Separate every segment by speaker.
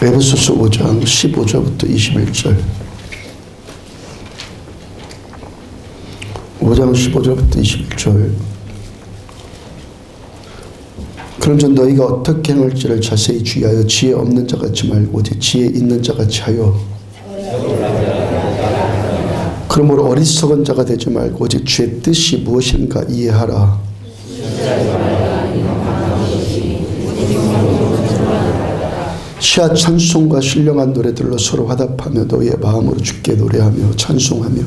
Speaker 1: 에베소서 5장 15절부터 21절. 5장 15절부터 21절. 그런즉 너희가 어떻게 행할지를 자세히 주의하여 지혜 없는 자같이 말고 오직 지혜 있는 자같이 하여 그러므로 어리석은 자가 되지 말고 오직 주의 뜻이 무엇인가 이해하라. 시와 찬송과 신령한 노래들로 서로 화답하며 너희의 마음으로 주께 노래하며 찬송하며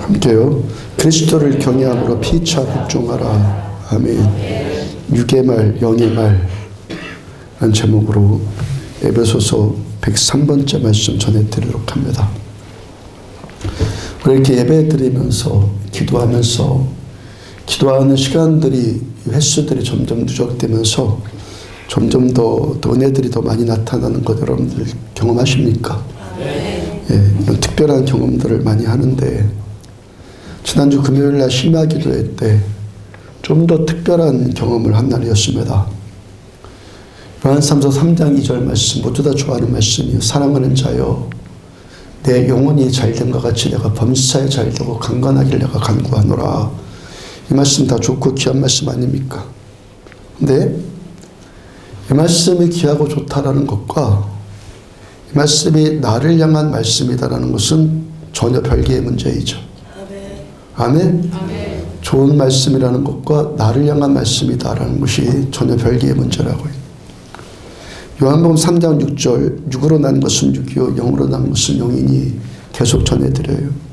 Speaker 1: 함께요. 그리스도를 경외함으로 피차 복종하라. 아멘. 육의 말 영의 말 라는 제목으로 에베소서 103번째 말씀 전해드리도록 합니다. 우리 이렇게 예배 드리면서 기도하면서 기도하는 시간들이 횟수들이 점점 누적되면서 점점 더 은혜들이 더 많이 나타나는 것 여러분들 경험하십니까? 예, 이런 특별한 경험들을 많이 하는데 지난주 금요일날 심야 기도회 때 좀 더 특별한 경험을 한 날이었습니다. 요한삼서 3장 2절 말씀 모두 다 좋아하는 말씀이요. 사랑하는 자여 내 영혼이 잘된 것 같이 내가 범사에 잘되고 강건하길 내가 간구하노라. 이 말씀 다 좋고 귀한 말씀 아닙니까? 근데 이 말씀이 귀하고 좋다라는 것과 이 말씀이 나를 향한 말씀이다라는 것은 전혀 별개의 문제이죠. 아멘? 아멘. 좋은 말씀이라는 것과 나를 향한 말씀이다라는 것이 전혀 별개의 문제라고요. 요한복음 3장 6절 육으로 난 것은 육이요 영으로 난 것은 영이니 계속 전해드려요.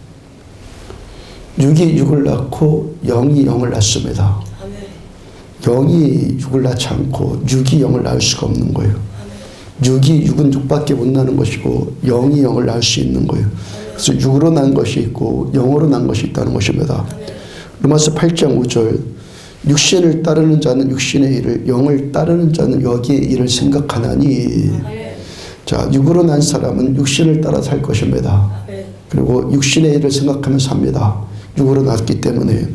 Speaker 1: 육이 육을 낳고 영이 영을 낳습니다. 영이 육을 낳지 않고 육이 영을 낳을 수가 없는 거예요. 육이 육은 육밖에 못 나는 것이고 영이 영을 낳을 수 있는 거예요. 그래서 육으로 난 것이 있고 영으로 난 것이 있다는 것입니다. 로마서 8장 5절 육신을 따르는 자는 육신의 일을 영을 따르는 자는 여기의 일을 생각하나니 자 육으로 난 사람은 육신을 따라 살 것입니다. 그리고 육신의 일을 생각하면서 삽니다. 육으로 났기 때문에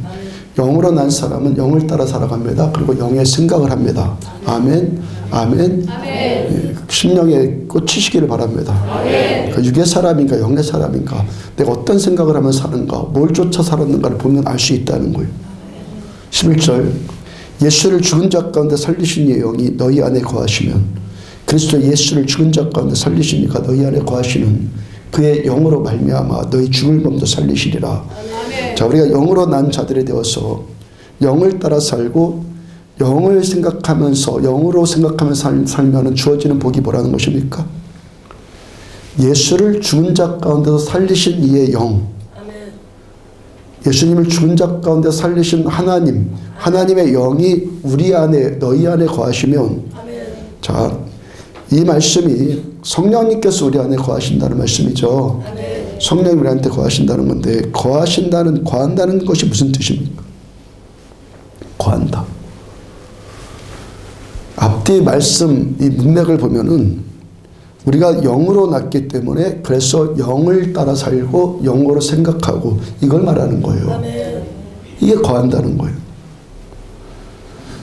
Speaker 1: 영으로 난 사람은 영을 따라 살아갑니다. 그리고 영의 생각을 합니다. 아멘. 아멘. 예, 심령에 꽂히시기를 바랍니다. 그러니까 육의 사람인가 영의 사람인가 내가 어떤 생각을 하면 사는가 뭘 쫓아 살았는가를 보면 알 수 있다는 거예요. 11절 예수를 죽은 자 가운데 살리신 이의 영이 너희 안에 거하시면 그리스도 예수를 죽은 자 가운데 살리신 이가 너희 안에 거하시는 그의 영으로 말미암아 너희 죽을 몸도 살리시리라. 자, 우리가 영으로 난 자들이 되어서 영을 따라 살고 영을 생각하면서 영으로 생각하면서 살면 주어지는 복이 뭐라는 것입니까? 예수를 죽은 자 가운데서 살리신 이의 영, 예수님을 죽은 자 가운데 살리신 하나님, 하나님의 영이 우리 안에 너희 안에 거하시면 자, 이 말씀이 성령님께서 우리 안에 거하신다는 말씀이죠. 성령이 우리한테 거하신다는 건데 거한다는 것이 무슨 뜻입니까? 거한다. 앞뒤 말씀 이 문맥을 보면은 우리가 영으로 났기 때문에 그래서 영을 따라 살고 영으로 생각하고 이걸 말하는 거예요. 이게 거한다는 거예요.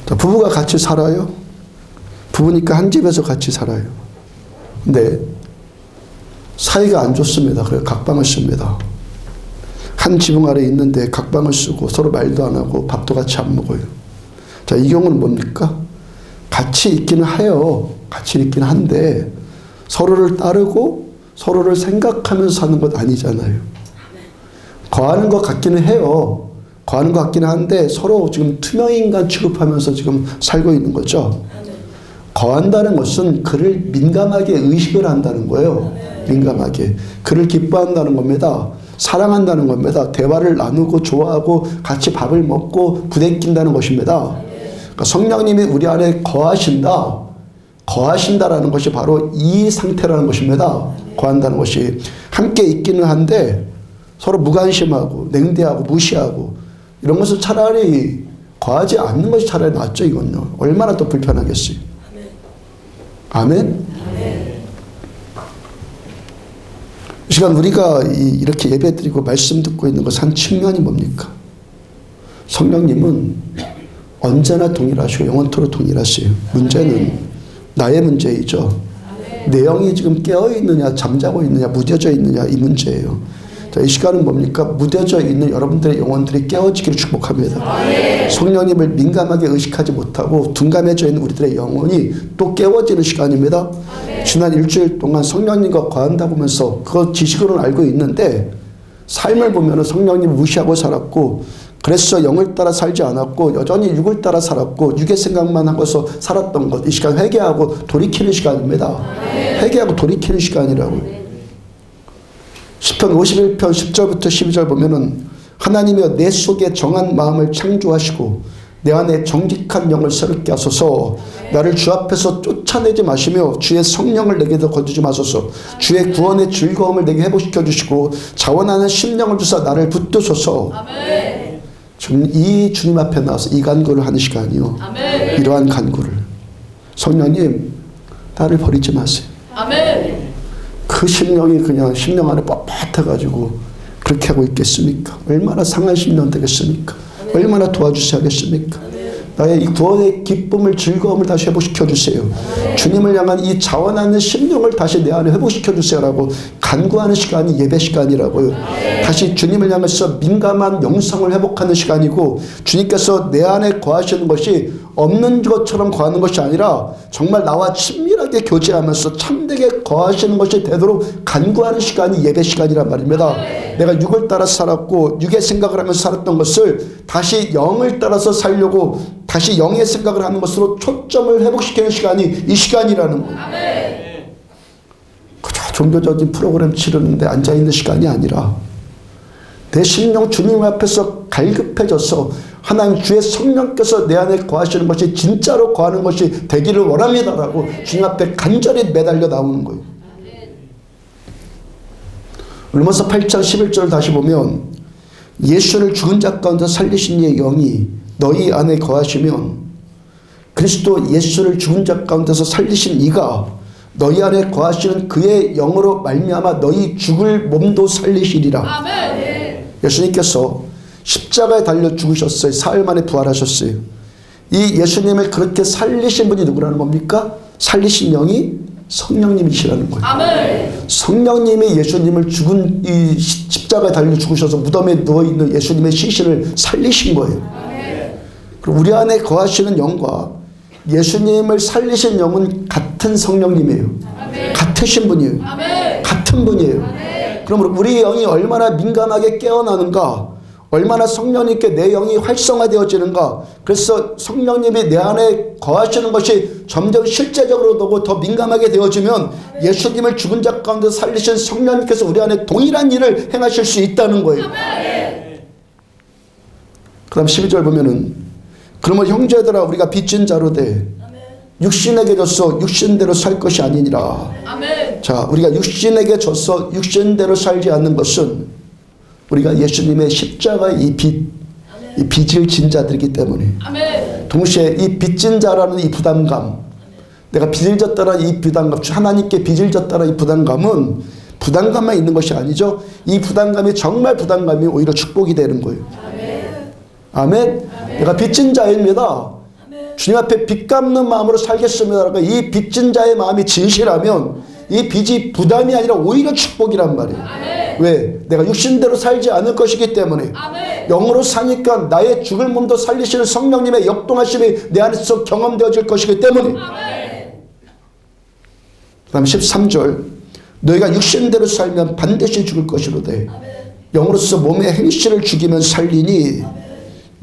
Speaker 1: 자, 부부가 같이 살아요. 부부니까 한 집에서 같이 살아요. 근데 사이가 안 좋습니다. 그래서 각방을 씁니다. 한 지붕 아래 있는데 각방을 쓰고 서로 말도 안 하고 밥도 같이 안 먹어요. 자, 이 경우는 뭡니까? 같이 있기는 해요. 같이 있기는 한데 서로를 따르고 서로를 생각하면서 사는 것 아니잖아요. 거하는 것 같기는 해요. 거하는 것 같기는 한데 서로 지금 투명인간 취급하면서 지금 살고 있는 거죠. 거한다는 것은 그를 민감하게 의식을 한다는 거예요. 민감하게. 그를 기뻐한다는 겁니다. 사랑한다는 겁니다. 대화를 나누고 좋아하고 같이 밥을 먹고 부대낀다는 것입니다. 그러니까 성령님이 우리 안에 거하신다. 거하신다라는 것이 바로 이 상태라는 것입니다. 거한다는 것이. 함께 있기는 한데 서로 무관심하고 냉대하고 무시하고 이런 것은 차라리 거하지 않는 것이 차라리 낫죠. 이건요. 얼마나 더 불편하겠어요. 아멘? 이 시간 우리가 이렇게 예배 드리고 말씀 듣고 있는 것 한 측면이 뭡니까? 성령님은 언제나 동일하시고 영원토록 동일하세요. 문제는 나의 문제이죠. 내 영이 지금 깨어있느냐 잠자고 있느냐 무뎌져 있느냐 이 문제예요. 자, 이 시간은 뭡니까? 무뎌져 있는 여러분들의 영혼들이 깨어지기를 축복합니다. 성령님을 민감하게 의식하지 못하고 둔감해져 있는 우리들의 영혼이 또 깨워지는 시간입니다. 지난 일주일 동안 성령님과 과한다 보면서 그거 지식으로는 알고 있는데 삶을 보면 성령님 무시하고 살았고 그래서 영을 따라 살지 않았고 여전히 육을 따라 살았고 육의 생각만 하고서 살았던 것, 이 시간 회개하고 돌이키는 시간입니다. 회개하고 돌이키는 시간이라고요. 시편 51편 10절부터 12절 보면은 하나님이여 내 속에 정한 마음을 창조하시고 내 안에 정직한 영을 새롭게 하소서. 나를 주 앞에서 쫓아내지 마시며 주의 성령을 내게도 거두지 마소서. 주의 구원의 즐거움을 내게 회복시켜 주시고 자원하는 심령을 주사 나를 붙드소서. 아멘. 이 주님 앞에 나와서 이 간구를 하는 시간이요. 아멘. 이러한 간구를 성령님 나를 버리지 마세요. 아멘. 그 심령이 그냥 심령 안에 뻣뻣해가지고 그렇게 하고 있겠습니까? 얼마나 상한 심령 되겠습니까? 얼마나 도와주셔야 하겠습니까? 나의 이 구원의 기쁨을 즐거움을 다시 회복시켜 주세요. 주님을 향한 이 자원하는 심령을 다시 내 안에 회복시켜 주세요라고 간구하는 시간이 예배 시간이라고요. 다시 주님을 향해서 민감한 영성을 회복하는 시간이고 주님께서 내 안에 거하시는 것이 없는 것처럼 거하는 것이 아니라 정말 나와 친밀하게 교제하면서 참되게 거하시는 것이 되도록 간구하는 시간이 예배 시간이란 말입니다. 내가 육을 따라 살았고 육의 생각을 하면서 살았던 것을 다시 영을 따라서 살려고 다시 영의 생각을 하는 것으로 초점을 회복시키는 시간이 이 시간이라는 거예요. 그저 종교적인 프로그램 치르는데 앉아있는 시간이 아니라 내 심령 주님 앞에서 갈급해져서 하나님 주의 성령께서 내 안에 거하시는 것이 진짜로 거하는 것이 되기를 원합니다라고 주님 앞에 간절히 매달려 나오는 거예요. 로마서 8장 11절을 다시 보면 예수를 죽은 자 가운데 살리신 이의 영이 너희 안에 거하시면 그리스도 예수를 죽은 자 가운데서 살리신 이가 너희 안에 거하시는 그의 영으로 말미암아 너희 죽을 몸도 살리시리라. 아멘. 예수님께서 십자가에 달려 죽으셨어요. 사흘 만에 부활하셨어요. 이 예수님을 그렇게 살리신 분이 누구라는 겁니까? 살리신 영이 성령님이시라는 거예요. 아멘. 성령님이 예수님을 죽은 이 십자가에 달려 죽으셔서 무덤에 누워있는 예수님의 시신을 살리신 거예요. 아멘. 그리고 우리 안에 거하시는 영과 예수님을 살리신 영은 같은 성령님이에요. 아멘. 같으신 분이에요. 아멘. 같은 분이에요. 아멘. 그러므로 우리 영이 얼마나 민감하게 깨어나는가, 얼마나 성령님께 내 영이 활성화되어지는가. 그래서 성령님이 내 안에 거하시는 것이 점점 실제적으로 더 민감하게 되어지면 예수님을 죽은 자 가운데 살리신 성령님께서 우리 안에 동일한 일을 행하실 수 있다는 거예요. 그 다음 12절 보면은 그러면 형제들아 우리가 빚진 자로 돼 육신에게 져서 육신대로 살 것이 아니니라. 아멘. 자, 우리가 육신에게 져서 육신대로 살지 않는 것은 우리가 예수님의 십자가의 이 빚을 진 자들이기 때문에. 아멘. 동시에 이 빚진 자라는 이 부담감, 내가 빚을 졌다는 이 부담감, 하나님께 빚을 졌다는 이 부담감은 부담감만 있는 것이 아니죠. 이 부담감이 정말 부담감이 오히려 축복이 되는 거예요. 아멘. 아멘. 아멘. 내가 빚진 자입니다. 아멘. 주님 앞에 빚 갚는 마음으로 살겠습니다. 이 빚진 자의 마음이 진실하면 이 빚이 부담이 아니라 오히려 축복이란 말이에요. 아멘. 왜? 내가 육신대로 살지 않을 것이기 때문에. 아멘. 영으로 사니까 나의 죽을 몸도 살리시는 성령님의 역동하심이 내 안에서 경험되어질 것이기 때문에. 아멘. 그 다음 13절 너희가 육신대로 살면 반드시 죽을 것이로되 영으로서 몸의 행실을 죽이면 살리니. 아멘.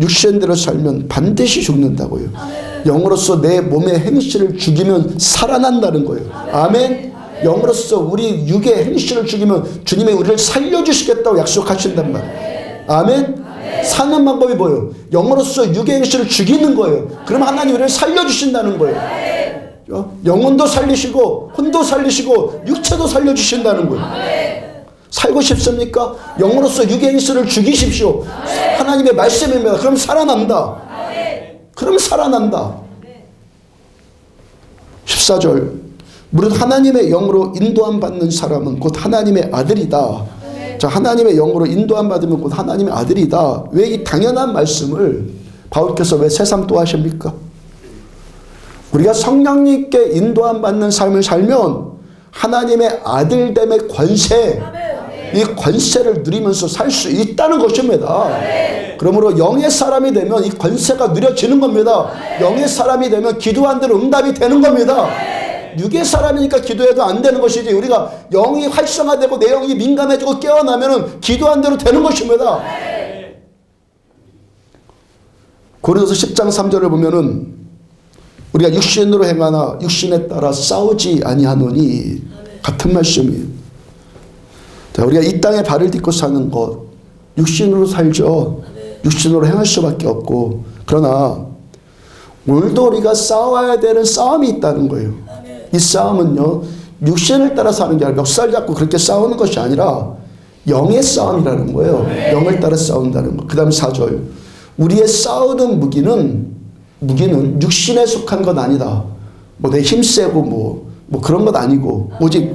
Speaker 1: 육신대로 살면 반드시 죽는다고요. 아멘. 영으로서 내 몸의 행실을 죽이면 살아난다는 거예요. 아멘. 영으로서 우리 육의 행실을 죽이면 주님이 우리를 살려주시겠다고 약속하신단 말이에요. 아멘. 사는 방법이 뭐예요? 영으로서 육의 행실을 죽이는 거예요. 그럼 하나님 우리를 살려주신다는 거예요. 영혼도 살리시고 혼도 살리시고 육체도 살려주신다는 거예요. 살고 싶습니까? 영으로서 육의 행실을 죽이십시오. 하나님의 말씀입니다. 그럼 살아난다. 그럼 살아난다. 14절 무릇 하나님의 영으로 인도함 받는 사람은 곧 하나님의 아들이다. 자, 하나님의 영으로 인도함 받으면 곧 하나님의 아들이다. 왜 이 당연한 말씀을 바울께서 왜 새삼 또 하십니까? 우리가 성령님께 인도함 받는 삶을 살면 하나님의 아들됨의 권세, 이 권세를 누리면서 살 수 있다는 것입니다. 그러므로 영의 사람이 되면 이 권세가 누려지는 겁니다. 영의 사람이 되면 기도한 대로 응답이 되는 겁니다. 육의 사람이니까 기도해도 안 되는 것이지, 우리가 영이 활성화되고 내 영이 민감해지고 깨어나면 기도한 대로 되는 것입니다. 고린도서 10장 3절을 보면은 우리가 육신으로 행하나 육신에 따라 싸우지 아니하노니, 같은 말씀이에요. 자, 우리가 이 땅에 발을 딛고 사는 것, 육신으로 살죠. 육신으로 행할 수밖에 없고, 그러나 오늘도 우리가 싸워야 되는 싸움이 있다는 거예요. 이 싸움은요, 육신을 따라 사는 게 아니라 멱살 잡고 그렇게 싸우는 것이 아니라 영의 싸움이라는 거예요. 영을 따라 싸운다는 거. 그 다음 4절. 우리의 싸우는 무기는 육신에 속한 것 아니다. 뭐 내 힘세고 뭐 그런 것 아니고, 오직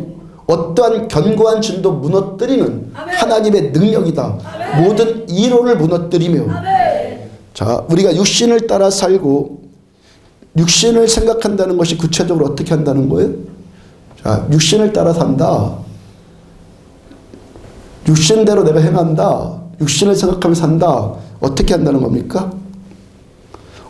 Speaker 1: 어떠한 견고한 진도 무너뜨리는 하나님의 능력이다. 모든 이론을 무너뜨리며. 자, 우리가 육신을 따라 살고 육신을 생각한다는 것이 구체적으로 어떻게 한다는 거예요? 자, 육신을 따라 산다. 육신대로 내가 행한다. 육신을 생각하며 산다. 어떻게 한다는 겁니까?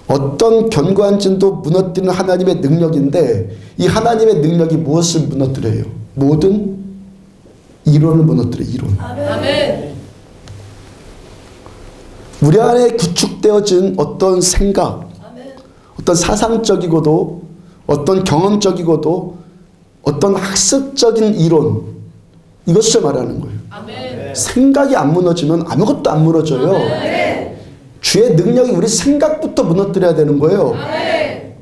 Speaker 1: 어떤 견고한 진도 무너뜨리는 하나님의 능력인데, 이 하나님의 능력이 무엇을 무너뜨려요? 모든 이론을 무너뜨려요. 이론. 아멘. 우리 안에 구축되어진 어떤 생각, 어떤 사상적이고도 어떤 경험적이고도 어떤 학습적인 이론, 이것을 말하는 거예요. 아멘. 생각이 안 무너지면 아무것도 안 무너져요. 아멘. 주의 능력이 우리 생각부터 무너뜨려야 되는 거예요. 아멘.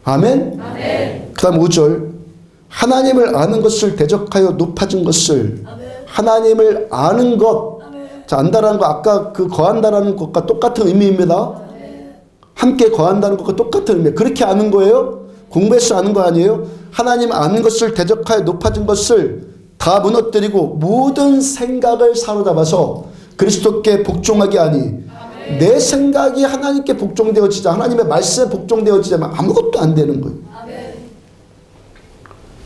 Speaker 1: 아멘? 아멘. 그 다음 5절. 하나님을 아는 것을 대적하여 높아진 것을. 아멘. 하나님을 아는 것. 아멘. 자, 안다라는 거 아까 그 거한다라는 것과 똑같은 의미입니다. 아멘. 함께 거한다는 것과 똑같은 의미. 그렇게 아는 거예요? 공부해서 아는 거 아니에요? 하나님 아는 것을 대적하여 높아진 것을 다 무너뜨리고 모든 생각을 사로잡아서 그리스도께 복종하게 하니, 내 생각이 하나님께 복종되어지자, 하나님의 말씀에 복종되어지자면 아무것도 안 되는 거예요. 아멘.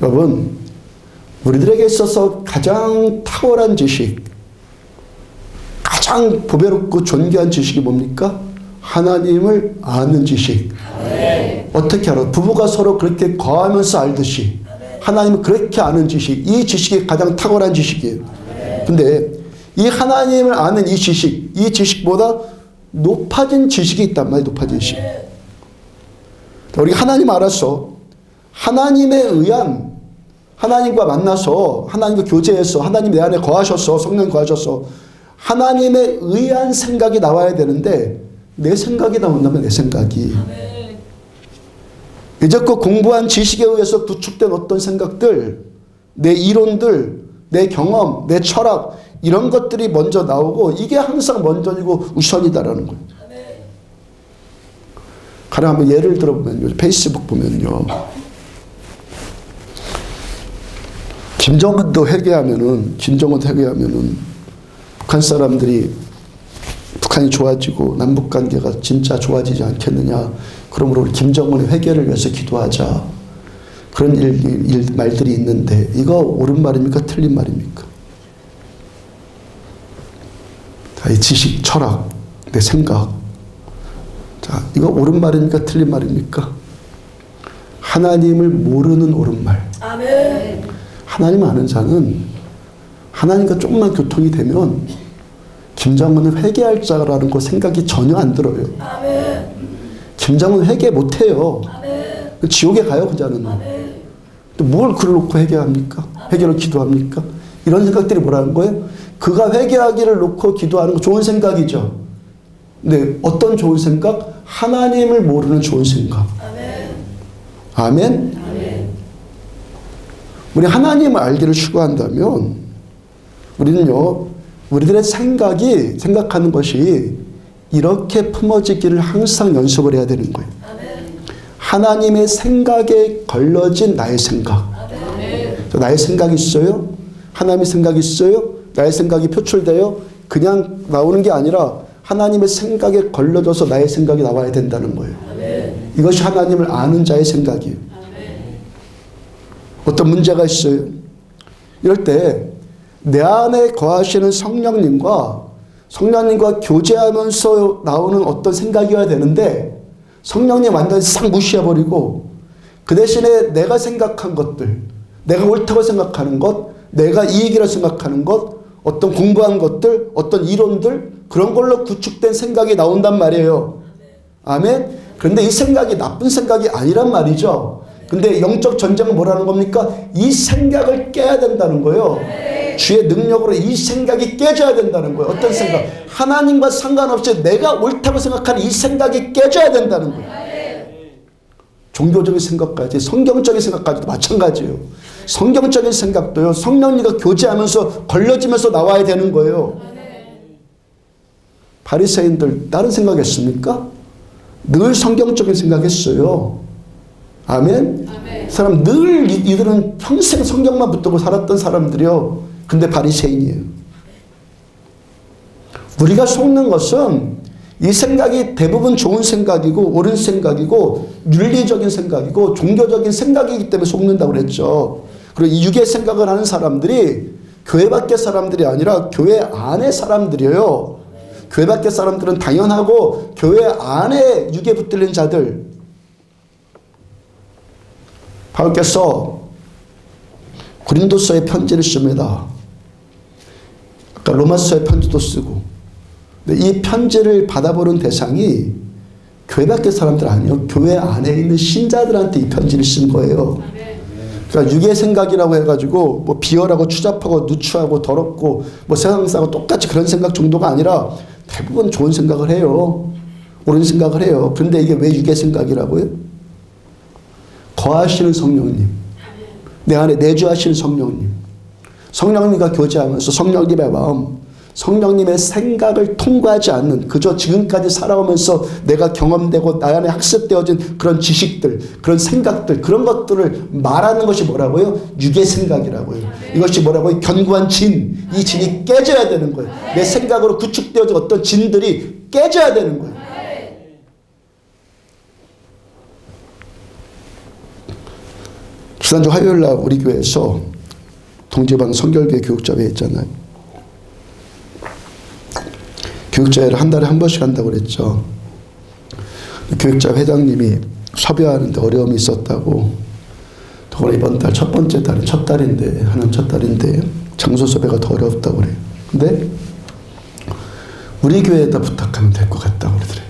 Speaker 1: 여러분, 우리들에게 있어서 가장 탁월한 지식, 가장 보배롭고 존귀한 지식이 뭡니까? 하나님을 아는 지식. 아멘. 어떻게 알아? 부부가 서로 그렇게 거하면서 알듯이 하나님을 그렇게 아는 지식, 이 지식이 가장 탁월한 지식이에요. 근데 이 하나님을 아는 이 지식보다 높아진 지식이 있단 말이에요. 높아진 지식. 우리 하나님 알아서 하나님에 의한, 하나님과 만나서 하나님과 교제해서 하나님 내 안에 거하셔서, 성령 거하셔서 하나님에 의한 생각이 나와야 되는데, 내 생각이 나온다면 내 생각이, 이제껏 공부한 지식에 의해서 구축된 어떤 생각들, 내 이론들, 내 경험, 내 철학, 이런 것들이 먼저 나오고, 이게 항상 먼저이고 우선이다라는 거예요. 가령 한번 예를 들어보면요, 페이스북 보면요, 김정은 회개하면은 북한 사람들이, 북한이 좋아지고 남북관계가 진짜 좋아지지 않겠느냐, 그러므로 우리 김정은의 회개를 위해서 기도하자, 그런 말들이 있는데, 이거 옳은 말입니까? 틀린 말입니까? 자, 이 지식, 철학, 내 생각, 자, 이거 옳은 말입니까? 틀린 말입니까? 하나님을 모르는 옳은 말. 아멘. 하나님 아는 자는 하나님과 조금만 교통이 되면 김정은은 회개할 자라는 거 생각이 전혀 안 들어요. 아멘. 김정은 회개 못해요. 아멘. 지옥에 가요, 그 자는. 아멘. 또 뭘 글을 놓고 회개합니까? 회개로 기도합니까? 이런 생각들이 뭐라는 거예요? 그가 회개하기를 놓고 기도하는 거 좋은 생각이죠. 근데 어떤 좋은 생각? 하나님을 모르는 좋은 생각. 아멘. 아멘? 아멘. 우리 하나님을 알기를 추구한다면 우리는요, 우리들의 생각하는 것이 이렇게 품어지기를 항상 연습을 해야 되는 거예요. 아멘. 하나님의 생각에 걸러진 나의 생각. 아멘. 나의 생각이 있어요? 하나님의 생각이 있어요? 나의 생각이 표출돼요? 그냥 나오는 게 아니라 하나님의 생각에 걸려져서 나의 생각이 나와야 된다는 거예요. 이것이 하나님을 아는 자의 생각이에요. 어떤 문제가 있어요. 이럴 때 내 안에 거하시는 성령님과 교제하면서 나오는 어떤 생각이어야 되는데 성령님 완전히 싹 무시해버리고 그 대신에 내가 생각한 것들, 내가 옳다고 생각하는 것, 내가 이익이라고 생각하는 것, 어떤 공부한 것들, 어떤 이론들, 그런 걸로 구축된 생각이 나온단 말이에요. 아멘? 그런데 이 생각이 나쁜 생각이 아니란 말이죠. 근데 영적 전쟁은 뭐라는 겁니까? 이 생각을 깨야 된다는 거예요. 주의 능력으로 이 생각이 깨져야 된다는 거예요. 어떤 생각? 하나님과 상관없이 내가 옳다고 생각하는 이 생각이 깨져야 된다는 거예요. 종교적인 생각까지, 성경적인 생각까지도 마찬가지예요. 성경적인 생각도요, 성령님과 교제하면서 걸려지면서 나와야 되는 거예요. 바리새인들 다른 생각했습니까? 늘 성경적인 생각했어요. 아멘? 사람 늘 이들은 평생 성경만 붙들고 살았던 사람들이요. 근데 바리새인이에요. 우리가 속는 것은 이 생각이 대부분 좋은 생각이고 옳은 생각이고 윤리적인 생각이고 종교적인 생각이기 때문에 속는다고 그랬죠. 그리고 이 육의 생각을 하는 사람들이 교회 밖의 사람들이 아니라 교회 안의 사람들이에요. 교회 밖의 사람들은 당연하고 교회 안에 육에 붙들린 자들. 바울께서 고린도서에 편지를 씁니다. 아까 로마서에 편지도 쓰고. 근데 이 편지를 받아보는 대상이 교회 밖의 사람들 아니에요. 교회 안에 있는 신자들한테 이 편지를 쓴 거예요. 그러니까 육의 생각이라고 해가지고 뭐 비열하고 추잡하고 누추하고 더럽고 뭐 세상 사고 똑같이 그런 생각 정도가 아니라 대부분 좋은 생각을 해요. 옳은 생각을 해요. 그런데 이게 왜 육의 생각이라고요? 거하시는 성령님, 내 안에 내주하시는 성령님, 성령님과 교제하면서 성령님의 마음, 성령님의 생각을 통과하지 않는, 그저 지금까지 살아오면서 내가 경험되고 나 안에 학습되어진 그런 지식들, 그런 생각들, 그런 것들을 말하는 것이 뭐라고요? 육의 생각이라고요. 이것이 뭐라고요? 견고한 진, 이 진이 깨져야 되는 거예요. 내 생각으로 구축되어진 어떤 진들이 깨져야 되는 거예요. 지난주 화요일날 우리 교회에서 동지방 성결교회 교육자회 했잖아요. 교육자회를 한 달에 한 번씩 한다고 그랬죠. 교육자 회장님이 섭외하는데 어려움이 있었다고. 더구나 이번 달 첫 번째 달은 첫 달인데, 하는 첫 달인데 장소 섭외가 더 어렵다고 그래요. 근데 우리 교회에다 부탁하면 될 것 같다고 그러더래요.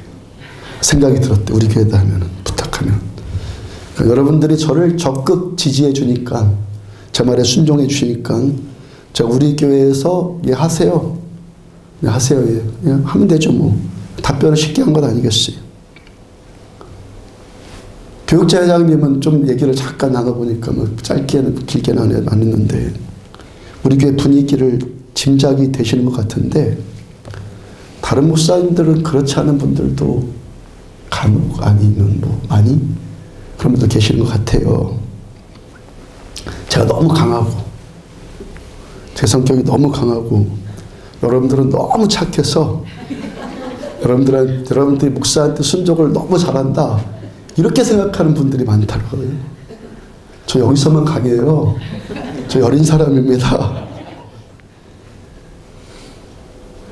Speaker 1: 생각이 들었대. 우리 교회에다 하면은, 부탁하면. 그러니까 여러분들이 저를 적극 지지해 주니까, 제 말에 순종해 주시니까 제가 우리 교회에서 예 하세요. 예 하세요. 예 하면 되죠 뭐. 답변을 쉽게 한 건 아니겠어요. 교육자 회장님은 좀 얘기를 잠깐 나눠보니까 뭐 짧게는 길게는 안 했는데 우리 교회 분위기를 짐작이 되시는 것 같은데 다른 목사님들은 그렇지 않은 분들도 간혹 아니면 뭐 많이 그런 분들 계시는 것 같아요. 제가 너무 강하고 제 성격이 너무 강하고 여러분들은 너무 착해서 여러분들이 목사한테 순종을 너무 잘한다 이렇게 생각하는 분들이 많다고요. 저 여기서만 강해요. 저 여린 사람입니다.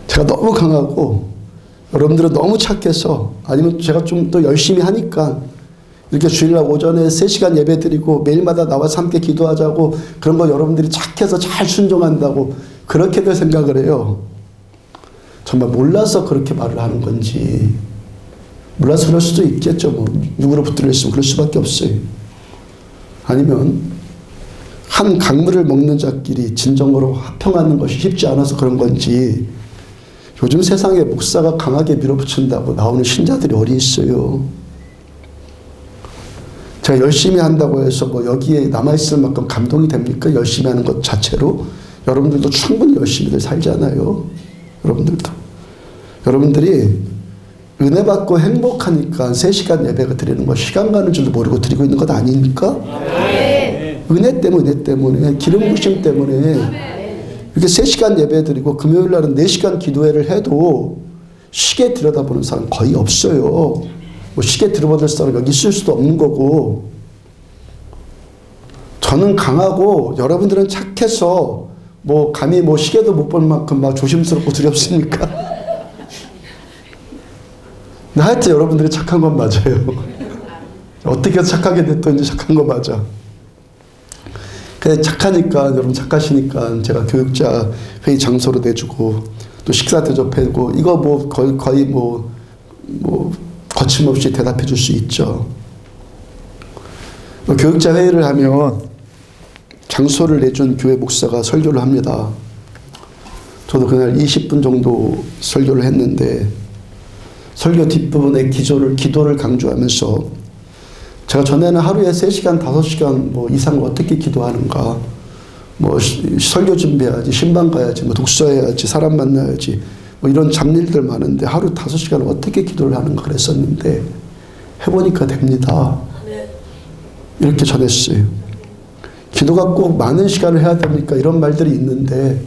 Speaker 1: 제가 너무 강하고 여러분들은 너무 착해서 아니면 제가 좀 더 열심히 하니까 이렇게 주일날 오전에 3시간 예배 드리고 매일마다 나와서 함께 기도하자고 그런 거 여러분들이 착해서 잘 순종한다고 그렇게들 생각을 해요. 정말 몰라서 그렇게 말을 하는 건지 몰라서 그럴 수도 있겠죠. 뭐 누구로 붙들려 있으면 그럴 수밖에 없어요. 아니면 한 강물을 먹는 자끼리 진정으로 화평하는 것이 쉽지 않아서 그런 건지 요즘 세상에 목사가 강하게 밀어붙인다고 나오는 신자들이 어디 있어요. 제가 열심히 한다고 해서 뭐 여기에 남아있을 만큼 감동이 됩니까? 열심히 하는 것 자체로? 여러분들도 충분히 열심히들 살잖아요. 여러분들이 은혜 받고 행복하니까 3시간 예배가 드리는 거 시간 가는 줄도 모르고 드리고 있는 것 아닙니까? 은혜 때문에 기름 부심 때문에 이렇게 3시간 예배 드리고 금요일 날은 4시간 기도회를 해도 시계 들여다보는 사람 거의 없어요. 뭐 시계 들여다볼 사람 여기 있을 수도 없는 거고. 저는 강하고 여러분들은 착해서 뭐 감히 뭐 시계도 못 볼 만큼 막 조심스럽고 두렵습니까? 하여튼 여러분들이 착한 건 맞아요. 어떻게 착하게 됐든지 착한 거 맞아. 근데 착하니까, 여러분 착하시니까 제가 교육자 회의 장소로 내주고 또 식사 대접해고 이거 뭐 거의 뭐 거침없이 대답해 줄 수 있죠. 교육자 회의를 하면 장소를 내준 교회 목사가 설교를 합니다. 저도 그날 20분 정도 설교를 했는데 설교 뒷부분에 기도를 강조하면서 제가 전에는 하루에 3시간, 5시간 뭐 이상 어떻게 기도하는가, 뭐 설교 준비해야지, 신방 가야지, 뭐 독서해야지, 사람 만나야지, 뭐 이런 잡일들 많은데 하루 5시간 어떻게 기도를 하는가 그랬었는데 해보니까 됩니다. 이렇게 전했어요. 기도가 꼭 많은 시간을 해야 됩니까? 이런 말들이 있는데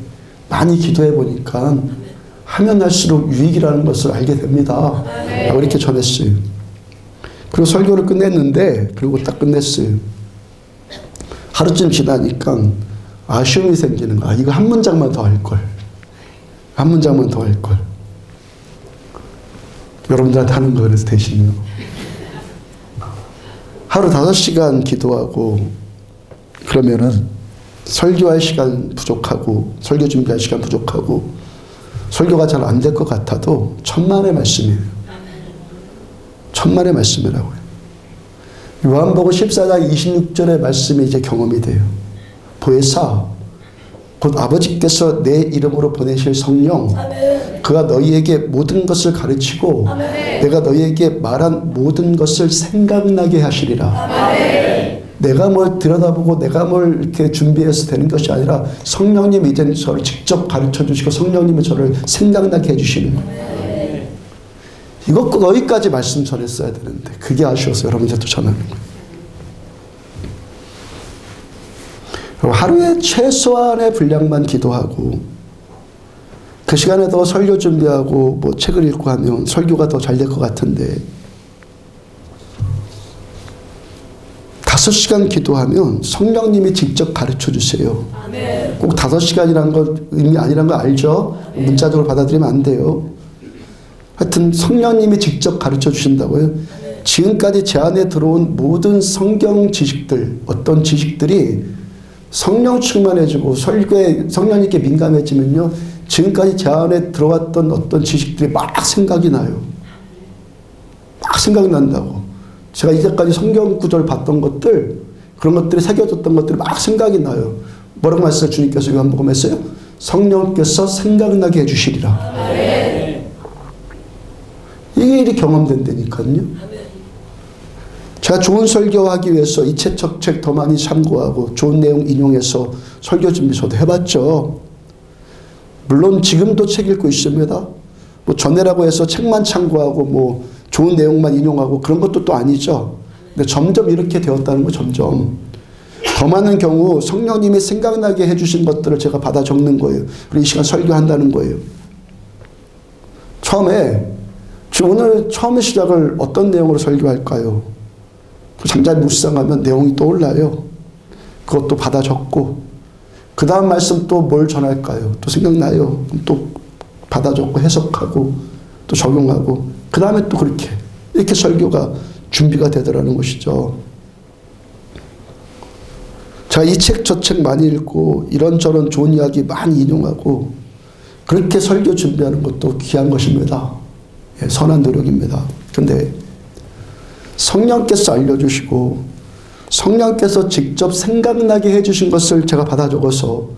Speaker 1: 많이 기도해 보니까 하면 할수록 유익이라는 것을 알게 됩니다. 라고 이렇게 전했어요. 그리고 설교를 끝냈는데, 그리고 딱 끝냈어요. 하루쯤 지나니까 아쉬움이 생기는 거야. 이거 한 문장만 더 할걸. 한 문장만 더 할걸. 여러분들한테 하는 거 그래서 대신요. 하루 5시간 기도하고 그러면은 설교할 시간 부족하고 설교 준비할 시간 부족하고 설교가 잘 안 될 것 같아도 천만의 말씀이에요. 천만의 말씀이라고요. 요한복음 14장 26절의 말씀이 이제 경험이 돼요. 보혜사 곧 아버지께서 내 이름으로 보내실 성령 그가 너희에게 모든 것을 가르치고 내가 너희에게 말한 모든 것을 생각나게 하시리라. 내가 뭘 들여다보고 내가 뭘 이렇게 준비해서 되는 것이 아니라 성령님이 이제 저를 직접 가르쳐 주시고 성령님이 저를 생각나게 해주시는 거예요. 이거 꼭 여기까지 말씀 전했어야 되는데 그게 아쉬워서 여러분들도 전하는 거예요. 하루에 최소한의 분량만 기도하고 그 시간에 더 설교 준비하고 뭐 책을 읽고 하면 설교가 더 잘 될 것 같은데 5시간 기도하면 성령님이 직접 가르쳐 주세요. 꼭 5시간이라는 건 의미 아니라는 거 알죠? 문자적으로 받아들이면 안 돼요. 하여튼 성령님이 직접 가르쳐 주신다고요. 지금까지 제 안에 들어온 모든 성경 지식들, 어떤 지식들이 성령 충만해지고 설교에 성령님께 민감해지면요. 지금까지 제 안에 들어왔던 어떤 지식들이 막 생각이 나요. 막 생각이 난다고. 제가 이제까지 성경 구절 봤던 것들, 그런 것들이 새겨졌던 것들이 막 생각이 나요. 뭐라고 말씀하셨어요? 주님께서 요한복음 했어요? 성령께서 생각나게 해주시리라. 이게 일이 경험된다니까요. 제가 좋은 설교하기 위해서 이 책 저 책 더 많이 참고하고 좋은 내용 인용해서 설교 준비 저도 해봤죠. 물론 지금도 책 읽고 있습니다. 뭐 전에라고 해서 책만 참고하고 뭐 좋은 내용만 인용하고 그런 것도 또 아니죠. 근데 점점 이렇게 되었다는 거 점점. 더 많은 경우 성령님이 생각나게 해주신 것들을 제가 받아 적는 거예요. 그리고 이 시간 설교한다는 거예요. 처음에 오늘 처음 시작을 어떤 내용으로 설교할까요? 잠깐 묵상하면 내용이 떠올라요. 그것도 받아 적고 그 다음 말씀 또 뭘 전할까요? 또 생각나요. 또 받아 적고 해석하고 또 적용하고 그 다음에 또 그렇게 이렇게 설교가 준비가 되더라는 것이죠. 자, 이 책 저 책 많이 읽고 이런저런 좋은 이야기 많이 인용하고 그렇게 설교 준비하는 것도 귀한 것입니다. 예, 선한 노력입니다. 그런데 성령께서 알려주시고 성령께서 직접 생각나게 해주신 것을 제가 받아 적어서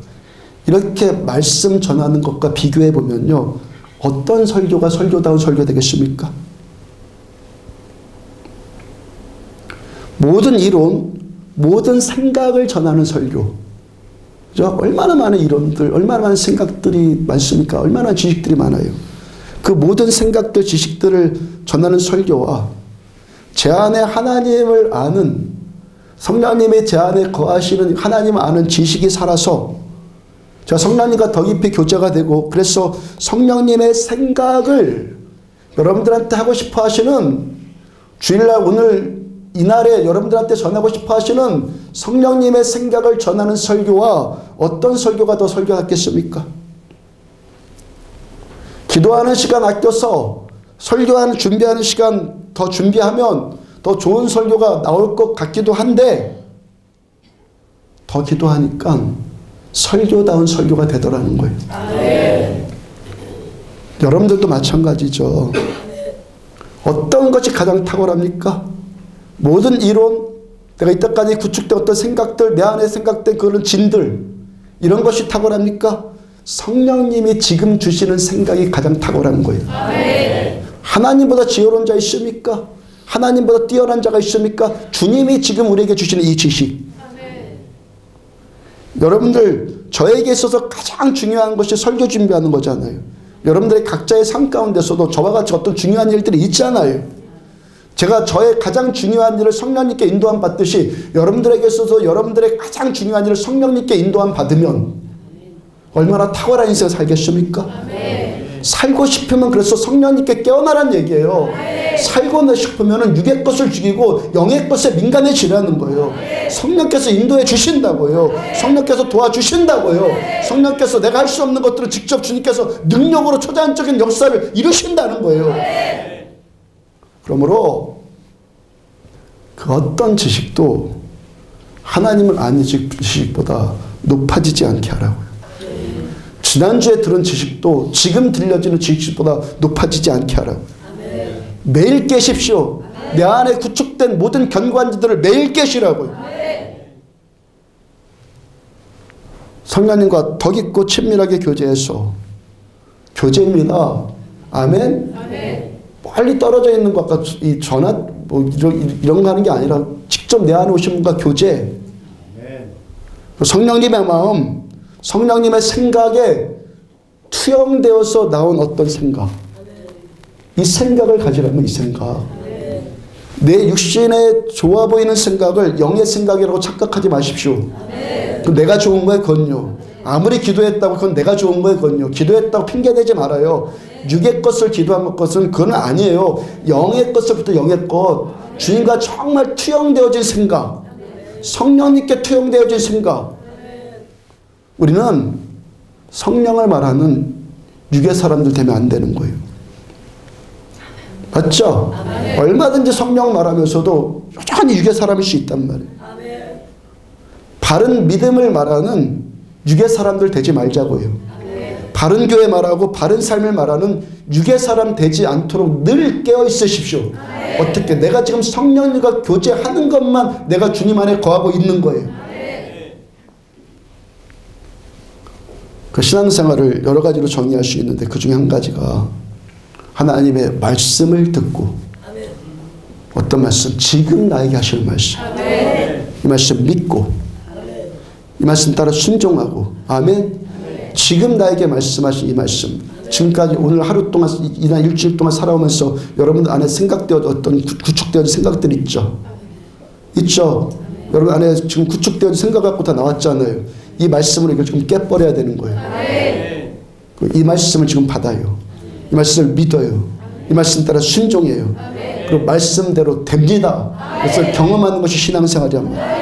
Speaker 1: 이렇게 말씀 전하는 것과 비교해 보면요. 어떤 설교가 설교다운 설교 되겠습니까? 모든 이론, 모든 생각을 전하는 설교. 그죠? 얼마나 많은 이론들, 얼마나 많은 생각들이 많습니까? 얼마나 지식들이 많아요. 그 모든 생각들, 지식들을 전하는 설교와 제 안에 하나님을 아는 성령님이 제 안에 거하시는 하나님을 아는 지식이 살아서 제가 성령님과 더 깊이 교제가 되고 그래서 성령님의 생각을 여러분들한테 하고 싶어 하시는, 주일날 오늘 이날에 여러분들한테 전하고 싶어 하시는 성령님의 생각을 전하는 설교와 어떤 설교가 더 설교 같겠습니까? 기도하는 시간 아껴서 설교하는 준비하는 시간 더 준비하면 더 좋은 설교가 나올 것 같기도 한데, 더 기도하니까 설교다운 설교가 되더라는 거예요. 여러분들도 마찬가지죠. 어떤 것이 가장 탁월합니까? 모든 이론, 내가 이때까지 구축되었던 생각들, 내 안에 생각된 그런 진들, 이런 것이 탁월합니까? 성령님이 지금 주시는 생각이 가장 탁월한 거예요. 하나님보다 지혜로운 자 있습니까? 하나님보다 뛰어난 자가 있습니까? 주님이 지금 우리에게 주시는 이 지식. 여러분들, 저에게 있어서 가장 중요한 것이 설교 준비하는 거잖아요. 여러분들의 각자의 삶 가운데서도 저와 같이 어떤 중요한 일들이 있잖아요. 제가 저의 가장 중요한 일을 성령님께 인도함 받듯이 여러분들에게 있어서 여러분들의 가장 중요한 일을 성령님께 인도함 받으면 얼마나 탁월한 인생을 살겠습니까? 살고 싶으면 그래서 성령님께 깨어나란 얘기예요. 살고 싶으면 육의 것을 죽이고 영의 것에 민감해지라는 거예요. 성령께서 인도해 주신다고요. 성령께서 도와주신다고요. 성령께서 내가 할 수 없는 것들을 직접 주님께서 능력으로 초자연적인 역사를 이루신다는 거예요. 그러므로 그 어떤 지식도 하나님을 아는 지식보다 높아지지 않게 하라고요. 지난주에 들은 지식도 지금 들려지는 지식보다 높아지지 않게 하라고요. 매일 깨십시오. 내 안에 구축된 모든 견고한지들을 매일 깨시라고요. 성령님과 더 깊고 친밀하게 교제해서, 교제입니다. 아멘? 빨리 떨어져 있는 것과 이 전화 뭐 이런 거 하는 게 아니라 직접 내 안에 오신 분과 교제. 성령님의 마음, 성령님의 생각에 투영되어서 나온 어떤 생각, 이 생각을 가지라면 이 생각, 내 육신에 좋아 보이는 생각을 영의 생각이라고 착각하지 마십시오. 그건 내가 좋은 거에 건요. 아무리 기도했다고 그건 내가 좋은 거에 건요. 기도했다고 핑계대지 말아요. 육의 것을 기도한 것은 그건 아니에요. 영의 것을부터 영의 것, 주님과 정말 투영되어진 생각, 성령님께 투영되어진 생각. 우리는 성령을 말하는 육의 사람들 되면 안 되는 거예요. 맞죠? 얼마든지 성령 말하면서도 여전히 육의 사람일 수 있단 말이에요. 바른 믿음을 말하는 육의 사람들 되지 말자고요. 바른 교회 말하고 바른 삶을 말하는 육의 사람 되지 않도록 늘 깨어 있으십시오. 어떻게? 내가 지금 성령님과 교제하는 것만 내가 주님 안에 거하고 있는 거예요. 그 신앙생활을 여러 가지로 정의할 수 있는데 그 중에 한 가지가 하나님의 말씀을 듣고, 어떤 말씀? 지금 나에게 하시는 말씀. 이 말씀 믿고, 이 말씀 따라 순종하고, 아멘. 지금 나에게 말씀하신 이 말씀, 지금까지 오늘 하루 동안, 이날 일주일 동안 살아오면서 여러분들 안에 생각되어졌던 구축되어진 생각들이 있죠. 있죠. 여러분 안에 지금 구축되어진 생각 갖고 다 나왔잖아요. 이 말씀으로 이걸 지금 깨버려야 되는 거예요. 이 말씀을 지금 받아요. 이 말씀을 믿어요. 이 말씀 따라 순종해요. 그리고 말씀대로 됩니다. 그래서 경험하는 것이 신앙생활이랍니다.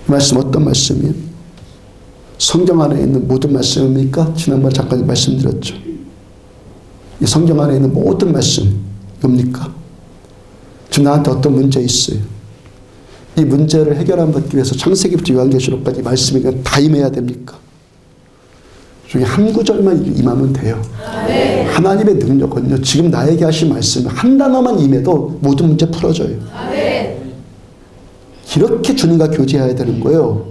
Speaker 1: 이 말씀 어떤 말씀이에요? 성경 안에 있는 모든 말씀입니까? 지난번에 잠깐 말씀드렸죠. 이 성경 안에 있는 모든 말씀입니까? 지금 나한테 어떤 문제 있어요. 이 문제를 해결하기 위해서 창세기부터 요한계시록까지 말씀이 다 임해야 됩니까? 중에 한 구절만 임하면 돼요. 하나님의 능력은요, 지금 나에게 하신 말씀 한 단어만 임해도 모든 문제 풀어져요. 이렇게 주님과 교제해야 되는 거예요.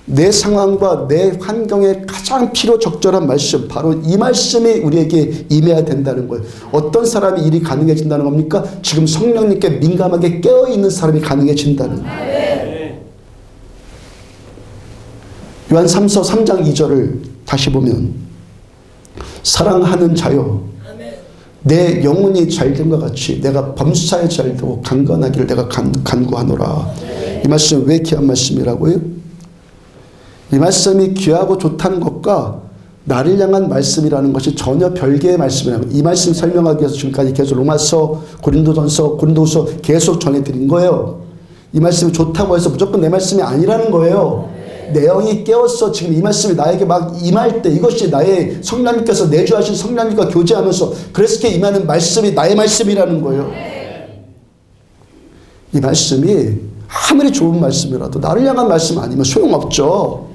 Speaker 1: 내 상황과 내 환경에 가장 필요 적절한 말씀, 바로 이 말씀이 우리에게 임해야 된다는 거예요. 어떤 사람이 일이 가능해진다는 겁니까? 지금 성령님께 민감하게 깨어있는 사람이 가능해진다는 거예요. 요한 3서 3장 2절을 다시 보면, 사랑하는 자여, 내 영혼이 잘됨과 같이 내가 범사에 잘되고 강건하기를 내가 간구하노라. 이 말씀 왜 귀한 말씀이라고요? 이 말씀이 귀하고 좋다는 것과 나를 향한 말씀이라는 것이 전혀 별개의 말씀이라는 거예요. 이 말씀 설명하기 위해서 지금까지 계속 로마서, 고린도전서, 고린도후서 계속 전해드린 거예요. 이 말씀이 좋다고 해서 무조건 내 말씀이 아니라는 거예요. 내 영이 깨웠어. 지금 이 말씀이 나에게 막 임할 때 이것이 나의 성령님께서 내주하신 성령님과 교제하면서 그래서 임하는 말씀이 나의 말씀이라는 거예요. 이 말씀이 아무리 좋은 말씀이라도 나를 향한 말씀 아니면 소용없죠.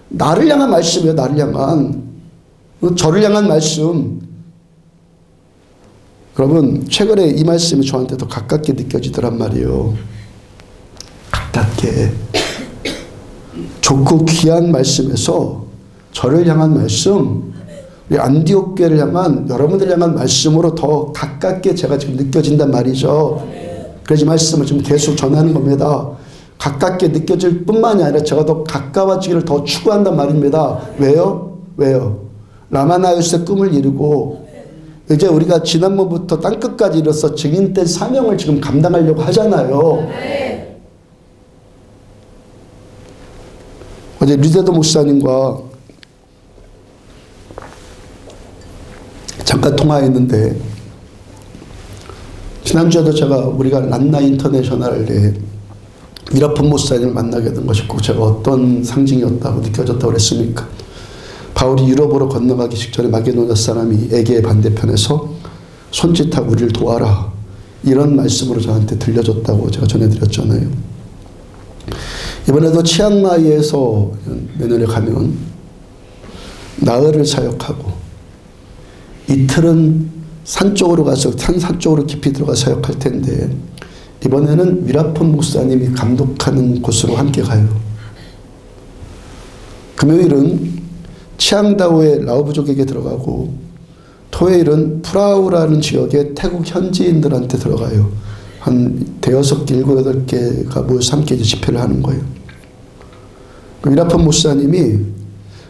Speaker 1: 나를 향한 말씀이에요. 나를 향한. 저를 향한 말씀. 여러분 최근에 이 말씀이 저한테 더 가깝게 느껴지더란 말이에요. 가깝게. 좋고 귀한 말씀에서 저를 향한 말씀, 우리 안디옥 교회를 향한 여러분들 향한 말씀으로 더 가깝게 제가 지금 느껴진단 말이죠. 그래서 이 말씀을 지금 계속 전하는 겁니다. 가깝게 느껴질 뿐만이 아니라 제가 더 가까워지기를 더 추구한단 말입니다. 왜요? 왜요? 라마나요스의 꿈을 이루고 이제 우리가 지난번부터 땅끝까지 이뤄서 증인된 사명을 지금 감당하려고 하잖아요. 어제 류대도 목사님과 잠깐 통화했는데 지난주에도 우리가 란나 인터내셔널에 미라폰 목사님을 만나게 된 것이 꼭 제가 어떤 상징이었다고 느껴졌다고 그랬습니까? 바울이 유럽으로 건너가기 직전에 마게도냐 사람이 에게의 반대편에서 손짓하고 우리를 도와라 이런 말씀으로 저한테 들려줬다고 제가 전해드렸잖아요. 이번에도 치앙마이에서 내년에 가면 나흘을 사역하고 이틀은 산 쪽으로 가서 산 쪽으로 깊이 들어가 사역할 텐데 이번에는 미라폰 목사님이 감독하는 곳으로 함께 가요. 금요일은 치앙다오의 라오부족에게 들어가고 토요일은 프라우라는 지역의 태국 현지인들한테 들어가요. 한 대여섯 개, 7, 8개가 모여서 함께 집회를 하는 거예요. 미라폰 목사님이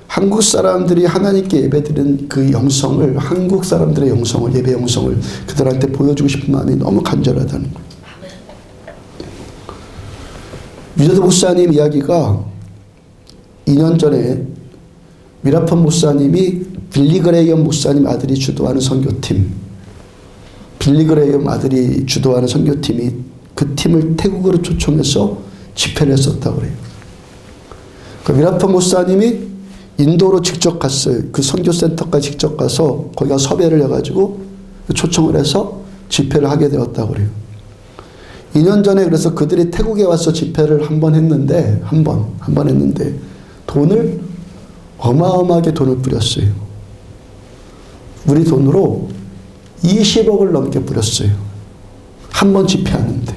Speaker 1: 한국 사람들이 하나님께 예배드리는 그 영성을, 한국 사람들의 영성을, 예배 영성을 그들한테 보여주고 싶은 마음이 너무 간절하다는 거예요. 유대도 목사님 이야기가 2년 전에 미라폰 목사님이 빌리그레이엄 목사님 아들이 주도하는 선교팀, 빌리그레이엄 아들이 주도하는 선교팀이 그 팀을 태국으로 초청해서 집회를 했었다고 그래요. 그 미라폰 목사님이 인도로 직접 갔어요. 그 선교센터까지 직접 가서 거기가 섭외를 해가지고 초청을 해서 집회를 하게 되었다고 그래요. 2년 전에 그래서 그들이 태국에 와서 집회를 한 번 했는데 한 번 했는데 돈을 어마어마하게 돈을 뿌렸어요. 우리 돈으로 20억을 넘게 뿌렸어요. 한 번 집회하는데.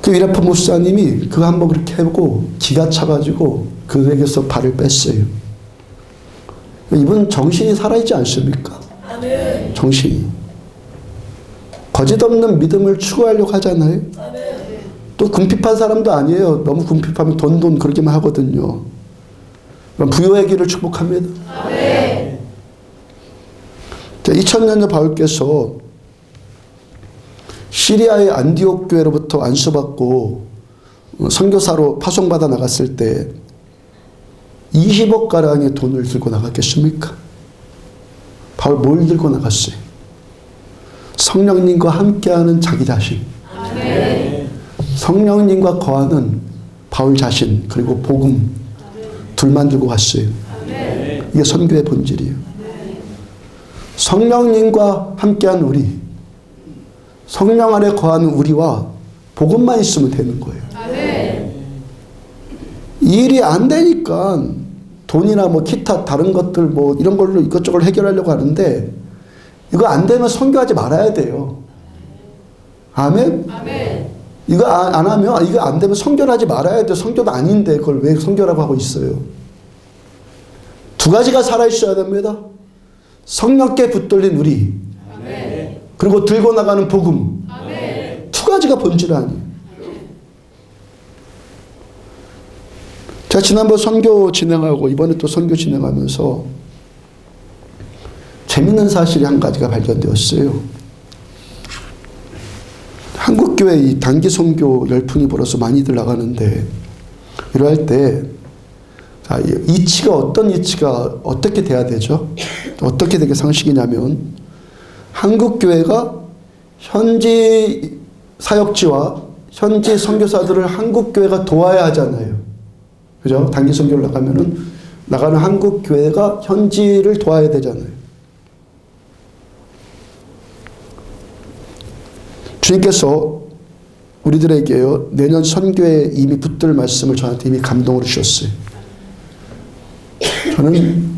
Speaker 1: 그 미라폰 목사님이 그거 한번 그렇게 하고 기가 차가지고 그에게서 발을 뺐어요. 이분 정신이 살아있지 않습니까? 아멘. 정신이. 거짓없는 믿음을 추구하려고 하잖아요. 아멘. 또 궁핍한 사람도 아니에요. 너무 궁핍하면 돈 그러기만 하거든요. 그럼 부여의 길을 축복합니다. 아멘. 2000년 전 바울께서 시리아의 안디옥 교회로부터 안수받고 선교사로 파송받아 나갔을 때 20억 가량의 돈을 들고 나갔겠습니까? 바울 뭘 들고 나갔어요? 성령님과 함께하는 자기 자신. 아멘. 성령님과 거하는 바울 자신 그리고 복음 둘만 들고 갔어요. 아멘. 이게 선교의 본질이에요. 아멘. 성령님과 함께한 우리, 성령 안에 거하는 우리와 복음만 있으면 되는 거예요. 아멘. 이 일이 안 되니까 돈이나 뭐 기타 다른 것들 뭐 이런 걸로 이것저것 해결하려고 하는데 이거 안 되면 선교하지 말아야 돼요. 아멘? 아멘. 이거 안 하면 이거 안 되면 선교를 하지 말아야 돼요. 선교도 아닌데 그걸 왜 선교라고 하고 있어요? 두 가지가 살아있어야 됩니다. 성령께 붙들린 우리, 아멘. 그리고 들고 나가는 복음. 아멘. 두 가지가 본질 아니에요. 제가 지난번 선교 진행하고 이번에 또 선교 진행하면서 재밌는 사실이 한 가지가 발견되었어요. 한국교회 이 단기 선교 열풍이 불어서 많이들 나가는데 이러할 때 자, 이치가 어떤 이치가 어떻게 돼야 되죠? 어떻게 되게 상식이냐면 한국교회가 현지 사역지와 현지 선교사들을 한국교회가 도와야 하잖아요. 그죠? 단기 선교를 나가는 한국교회가 현지를 도와야 되잖아요. 주님께서 우리들에게요, 내년 선교에 이미 붙들 말씀을 저한테 이미 감동으로 주셨어요. 저는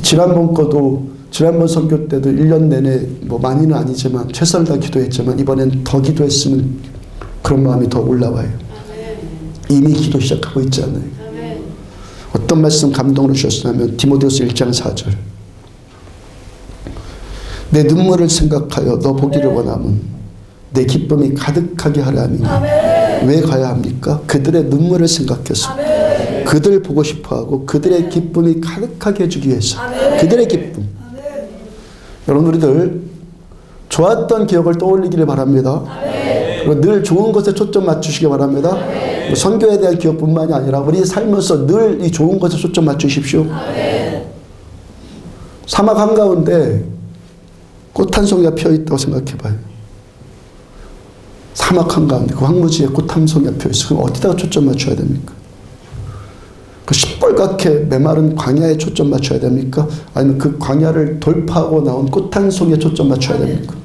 Speaker 1: 지난번 선교 때도 1년 내내 뭐 많이는 아니지만 최선을 다 기도했지만 이번엔 더 기도했으면 그런 마음이 더 올라와요. 이미 기도 시작하고 있잖아요. 어떤 말씀 감동으로 주셨냐면 디모데후서 1장 4절. 내 눈물을 생각하여 너 보기를 원함은 내 기쁨이 가득하게 하려 함이니. 왜 가야 합니까? 그들의 눈물을 생각해서 그들 보고 싶어하고 그들의 기쁨이 가득하게 해주기 위해서. 그들의 기쁨. 여러분 우리들 좋았던 기억을 떠올리기를 바랍니다. 그리고 늘 좋은 것에 초점 맞추시기 바랍니다. 선교에 대한 기억뿐만이 아니라 우리 살면서 늘 이 좋은 것에 초점 맞추십시오. 사막 한가운데 꽃 한 송이가 피어있다고 생각해봐요. 사막 한가운데 그 황무지에 꽃 한 송이가 피어있어. 그럼 어디다가 초점 맞춰야 됩니까? 그 시뻘겋게 메마른 광야에 초점 맞춰야 됩니까? 아니면 그 광야를 돌파하고 나온 꽃 한 송이에 초점 맞춰야 됩니까?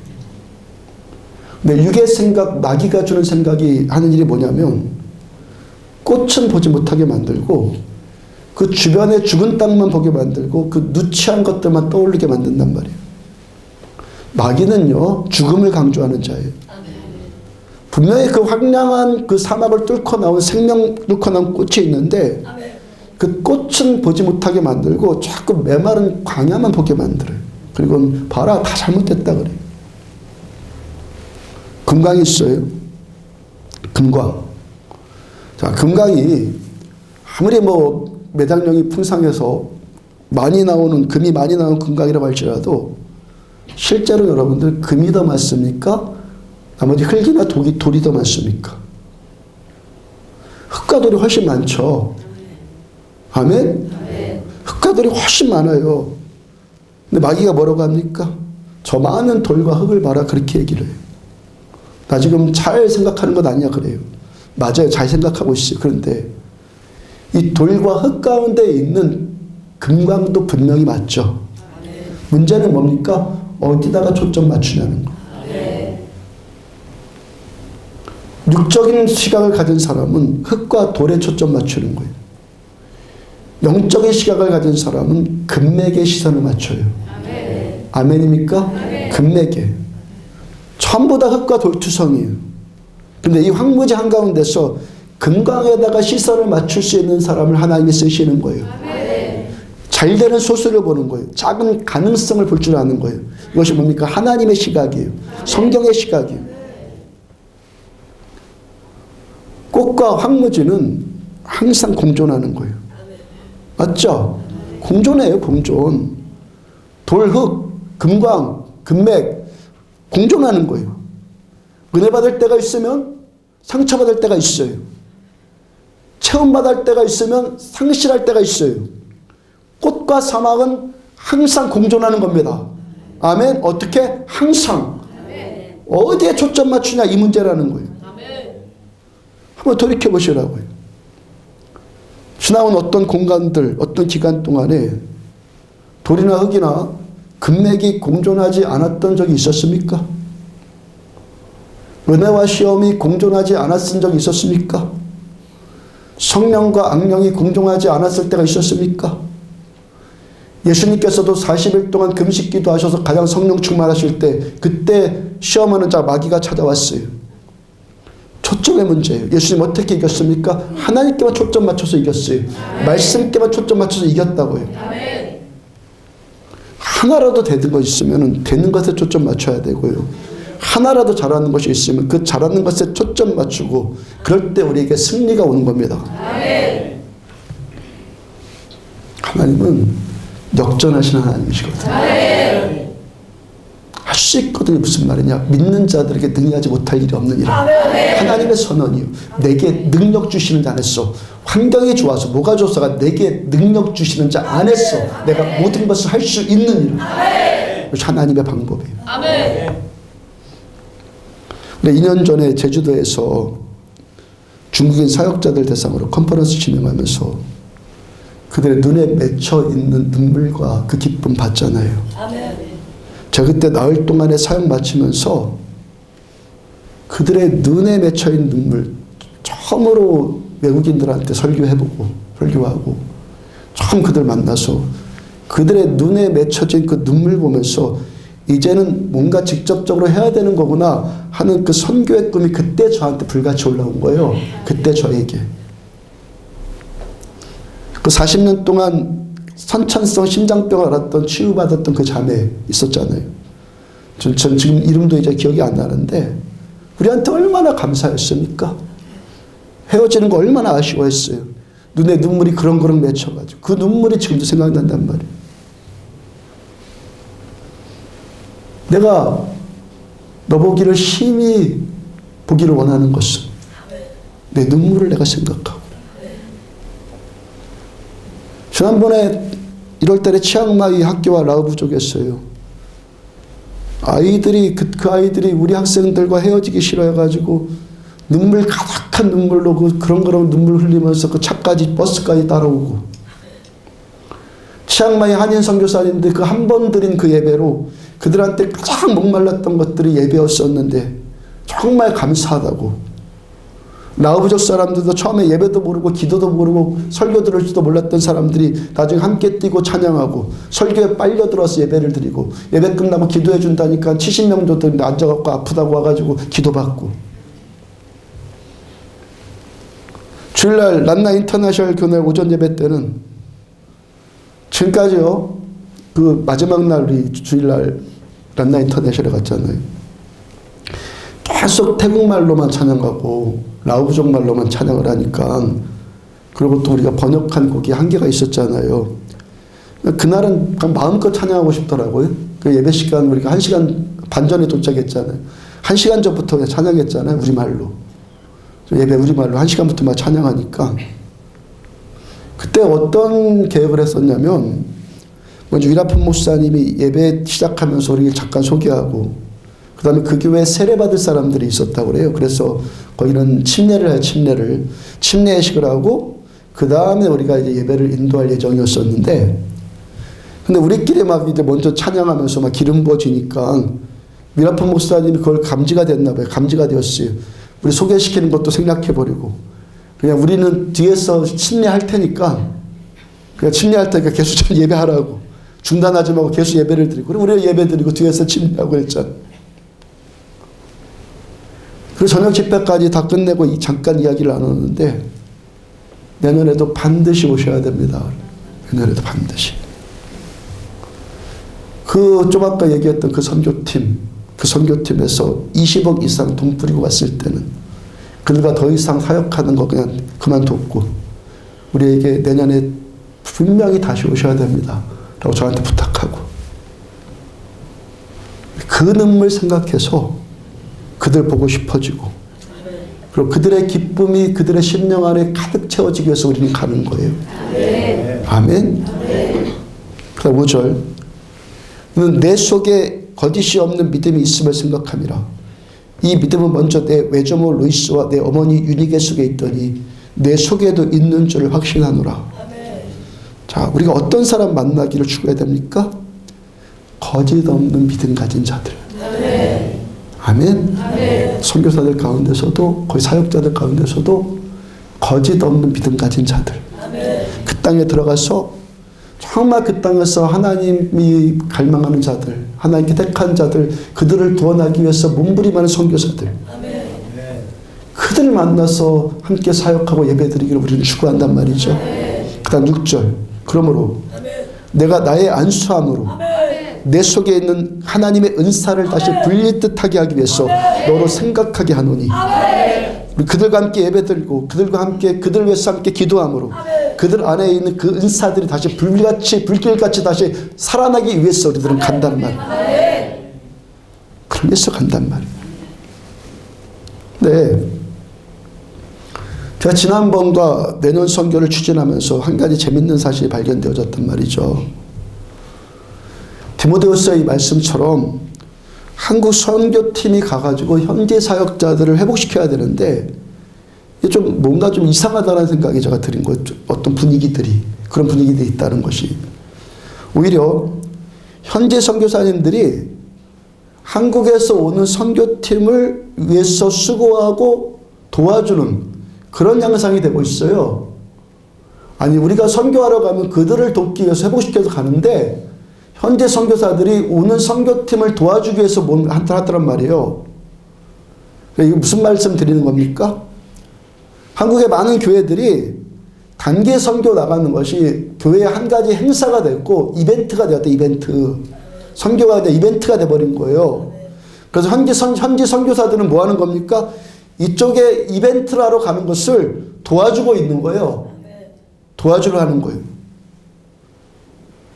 Speaker 1: 근데 육의 생각, 마귀가 주는 생각이 하는 일이 뭐냐면 꽃은 보지 못하게 만들고 그 주변에 죽은 땅만 보게 만들고 그 누추한 것들만 떠올리게 만든단 말이에요. 마귀는요, 죽음을 강조하는 자예요. 분명히 그 황량한 그 사막을 뚫고 나온 생명 뚫고 나온 꽃이 있는데 그 꽃은 보지 못하게 만들고 자꾸 메마른 광야만 보게 만들어요. 그리고 봐라, 다 잘못됐다 그래요. 금강이 있어요. 금강. 자, 금강이 아무리 뭐 매장량이 풍성해서 많이 나오는, 금이 많이 나오는 금강이라고 할지라도 실제로 여러분들 금이 더 많습니까? 나머지 흙이나 돌이 더 많습니까? 흙과 돌이 훨씬 많죠. 아멘? 흙과 돌이 훨씬 많아요. 근데 마귀가 뭐라고 합니까? 저 많은 돌과 흙을 봐라, 그렇게 얘기를 해요. 나 지금 잘 생각하는 것 아니야 그래요. 맞아요, 잘 생각하고 있어요. 그런데 이 돌과 흙 가운데 있는 금강도 분명히 맞죠. 문제는 뭡니까? 어디다가 초점 맞추냐는 거. 육적인 시각을 가진 사람은 흙과 돌에 초점 맞추는 거예요. 영적인 시각을 가진 사람은 금맥에 시선을 맞춰요. 아멘입니까? 금맥에. 전부 다 흙과 돌투성이에요. 근데 이 황무지 한가운데서 금강에다가 시선을 맞출 수 있는 사람을 하나님이 쓰시는 거예요. 잘 되는 소수를 보는 거예요. 작은 가능성을 볼 줄 아는 거예요. 이것이 뭡니까? 하나님의 시각이에요. 성경의 시각이에요. 꽃과 황무지는 항상 공존하는 거예요. 맞죠? 공존해요, 공존. 돌, 흙, 금광, 금맥 공존하는 거예요. 은혜 받을 때가 있으면 상처받을 때가 있어요. 체험받을 때가 있으면 상실할 때가 있어요. 꽃과 사막은 항상 공존하는 겁니다. 아멘. 어떻게? 항상. 어디에 초점 맞추냐 이 문제라는 거예요. 한번 돌이켜보시라고요. 지나온 어떤 공간들, 어떤 기간 동안에 돌이나 흙이나 금맥이 공존하지 않았던 적이 있었습니까? 은혜와 시험이 공존하지 않았은 적이 있었습니까? 성령과 악령이 공존하지 않았을 때가 있었습니까? 예수님께서도 40일 동안 금식기도 하셔서 가장 성령 충만하실 때 그때 시험하는 자 마귀가 찾아왔어요. 초점의 문제예요. 예수님 어떻게 이겼습니까? 하나님께만 초점 맞춰서 이겼어요. 말씀께만 초점 맞춰서 이겼다고요. 하나라도 되는 것 있으면 되는 것에 초점 맞춰야 되고요. 하나라도 잘하는 것이 있으면 그 잘하는 것에 초점 맞추고 그럴 때 우리에게 승리가 오는 겁니다. 하나님은 역전하시는 하나님이시거든요. 할 수 있거든요. 하거든요. 무슨 말이냐? 믿는 자들에게 능히하지 못할 일이 없느니라. 하나님의 선언이요. 내게 능력 주시는 자 안에서 환경이 좋아서 뭐가 좋아서가 내게 능력 주시는 자 안에서 내가 모든 것을 할 수 있느니라. 하나님의 방법이에요. 근데 2년 전에 제주도에서 중국인 사역자들 대상으로 컨퍼런스 진행하면서 그들의 눈에 맺혀 있는 눈물과 그 기쁨 봤잖아요. 제가 그때 나흘 동안의 사역 마치면서 그들의 눈에 맺혀 있는 눈물, 처음으로 외국인들한테 설교해보고 설교하고 처음 그들 만나서 그들의 눈에 맺혀진 그 눈물 보면서 이제는 뭔가 직접적으로 해야 되는 거구나 하는 그 선교의 꿈이 그때 저한테 불같이 올라온 거예요. 그때 저에게. 그 40년 동안 선천성 심장병을 앓았던 치유받았던 그 자매 있었잖아요. 전 지금 이름도 이제 기억이 안 나는데 우리한테 얼마나 감사했습니까? 헤어지는 거 얼마나 아쉬워했어요. 눈에 눈물이 그렁그렁 맺혀가지고 그 눈물이 지금도 생각난단 말이에요. 내가 너 보기를 심히 보기를 원하는 것은 내 눈물을 내가 생각하고 지난번에 1월달에 치앙마이 학교와 라오 부족했어요. 아이들이 그 아이들이 우리 학생들과 헤어지기 싫어해가지고 눈물 가득한 눈물로 그런 눈물 흘리면서 그 차까지 버스까지 따라오고 치앙마이 한인 선교사님들 그 한 번 드린 그 예배로 그들한테 가장 목말랐던 것들이 예배였었는데 정말 감사하다고. 라오부족 사람들도 처음에 예배도 모르고 기도도 모르고 설교 들을 줄도 몰랐던 사람들이 나중에 함께 뛰고 찬양하고 설교에 빨려 들어와서 예배를 드리고 예배 끝나고 기도해 준다니까 70명 정도 앉아갖고 아프다고 와가지고 기도받고. 주일날 란나 인터내셔널 교회 오전 예배 때는 지금까지요 그 마지막 날 우리 주일날 란나 인터내셔널에 갔잖아요. 계속 태국말로만 찬양하고 라오부족 말로만 찬양을 하니까 그리고 또 우리가 번역한 곡이 한계가 있었잖아요. 그날은 마음껏 찬양하고 싶더라고요. 그 예배 시간 우리가 1시간 반 전에 도착했잖아요. 1시간 전부터 그냥 찬양했잖아요. 우리말로. 예배 우리말로 1시간부터 막 찬양하니까 그때 어떤 계획을 했었냐면 먼저 위라픈 목사님이 예배 시작하면서 우리 잠깐 소개하고 그 다음에 그 교회에 세례받을 사람들이 있었다고 그래요. 그래서 거기는 침례를 해요. 침례 예식을 하고 그 다음에 우리가 이제 예배를 인도할 예정이었었는데 근데 우리끼리 막 이제 먼저 찬양하면서 막 기름 부어지니까 위라픈 목사님이 그걸 감지가 됐나 봐요. 감지가 되었어요. 우리 소개시키는 것도 생략해버리고 그냥 우리는 뒤에서 침례할 테니까 그냥 침례할 테니까 계속 좀 예배하라고 중단하지 말고 계속 예배를 드리고 그리고 우리가 예배 드리고 뒤에서 침례하고 그랬잖아요. 그리고 저녁 집회까지 다 끝내고 잠깐 이야기를 나눴는데 내년에도 반드시 오셔야 됩니다. 내년에도 반드시. 그 좀 아까 얘기했던 그 선교팀에서 20억 이상 돈 뿌리고 왔을 때는 그들과 더 이상 사역하는 거 그냥 그만뒀고 우리에게 내년에 분명히 다시 오셔야 됩니다. 라고 저한테 부탁하고 그 눈물 생각해서 그들 보고 싶어지고 그리고 그들의 기쁨이 그들의 심령 안에 가득 채워지기 위해서 우리는 가는 거예요. 아멘. 그다음 5절 내 속에 거짓이 없는 믿음이 있음을 생각함이라. 이 믿음은 먼저 내 외조모 루이스와 내 어머니 유니게 속에 있더니 내 속에도 있는 줄을 확신하노라. 자, 우리가 어떤 사람 만나기를 추구해야 됩니까? 거짓 없는 믿음 가진 자들. 아멘. 선교사들 가운데서도 거의 사역자들 가운데서도 거짓 없는 믿음 가진 자들. 그 땅에 들어가서 정말 그 땅에서 하나님이 갈망하는 자들, 하나님께 택한 자들, 그들을 구원하기 위해서 몸부림하는 선교사들. 그들을 만나서 함께 사역하고 예배드리기를 우리는 추구한단 말이죠. 그 다음 6절 그러므로 내가 나의 안수함으로 내 속에 있는 하나님의 은사를 다시 분리듯하게 하기 위해서 너로 생각하게 하노니 우리 그들과 함께 예배드리고 그들과 함께 그들 위해서 함께 기도함으로 그들 안에 있는 그 은사들이 다시 불길같이 다시 살아나기 위해서 우리들은 간다는 말. 향해서 간단 말이에요. 네. 제가 지난번과 내년 선교를 추진하면서 한 가지 재밌는 사실이 발견되어졌단 말이죠. 디모데후서의 말씀처럼 한국 선교팀이 가가지고 현재 사역자들을 회복시켜야 되는데 이게 좀 뭔가 좀 이상하다는 생각이 제가 드린 거죠. 어떤 분위기들이, 그런 분위기들이 있다는 것이. 오히려 현재 선교사님들이 한국에서 오는 선교팀을 위해서 수고하고 도와주는 그런 양상이 되고 있어요. 아니, 우리가 선교하러 가면 그들을 돕기 위해서 회복시켜서 가는데 현재 선교사들이 오는 선교팀을 도와주기 위해서 뭘 하더란 말이에요. 이게 무슨 말씀 드리는 겁니까? 한국의 많은 교회들이 단계 선교 나가는 것이 교회의 한 가지 행사가 됐고 이벤트가 되었다. 이벤트. 선교가 이벤트가 돼버린 거예요. 그래서 현지 선교사들은 뭐 하는 겁니까? 이쪽에 이벤트를 하러 가는 것을 도와주고 있는 거예요. 도와주려 하는 거예요.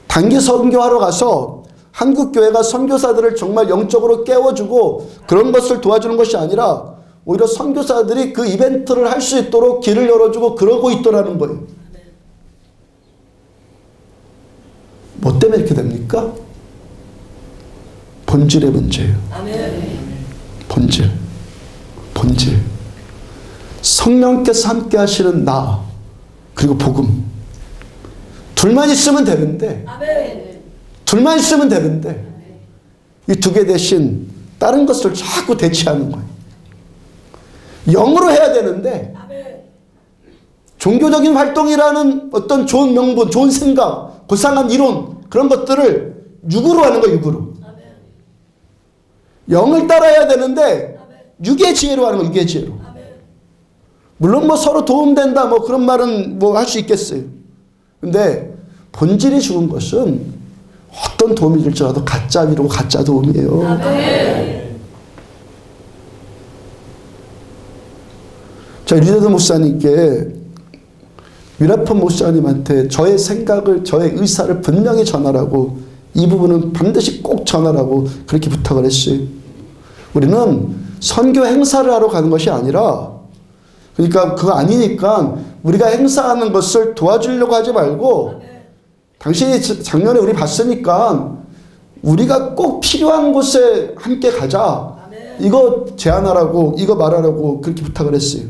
Speaker 1: 단기 선교하러 가서 한국 교회가 선교사들을 정말 영적으로 깨워주고 그런 것을 도와주는 것이 아니라 오히려 선교사들이 그 이벤트를 할 수 있도록 길을 열어주고 그러고 있더라는 거예요. 뭐 때문에 이렇게 됩니까? 본질의 문제예요. 본질. 성령께서 함께 하시는 나 그리고 복음 둘만 있으면 되는데 둘만 있으면 되는데 이 두 개 대신 다른 것을 자꾸 대체하는 거예요. 영으로 해야 되는데 종교적인 활동이라는 어떤 좋은 명분, 좋은 생각, 고상한 이론 그런 것들을 육으로 하는 거예요. 육으로. 영을 따라야 되는데 육의 지혜로 하는 거예요. 육의 지혜로. 물론 뭐 서로 도움된다 뭐 그런 말은 뭐 할 수 있겠어요. 근데 본질이 죽은 것은 어떤 도움이 줄지라도 가짜 위로 가짜 도움이에요. 제가 리더드 목사님께 미라폰 목사님한테 저의 생각을 저의 의사를 분명히 전하라고 이 부분은 반드시 꼭 전하라고 그렇게 부탁을 했어요. 우리는 선교 행사를 하러 가는 것이 아니라 그러니까 그거 아니니까 우리가 행사하는 것을 도와주려고 하지 말고 당신이 작년에 우리 봤으니까 우리가 꼭 필요한 곳에 함께 가자. 이거 제안하라고 이거 말하라고 그렇게 부탁을 했어요.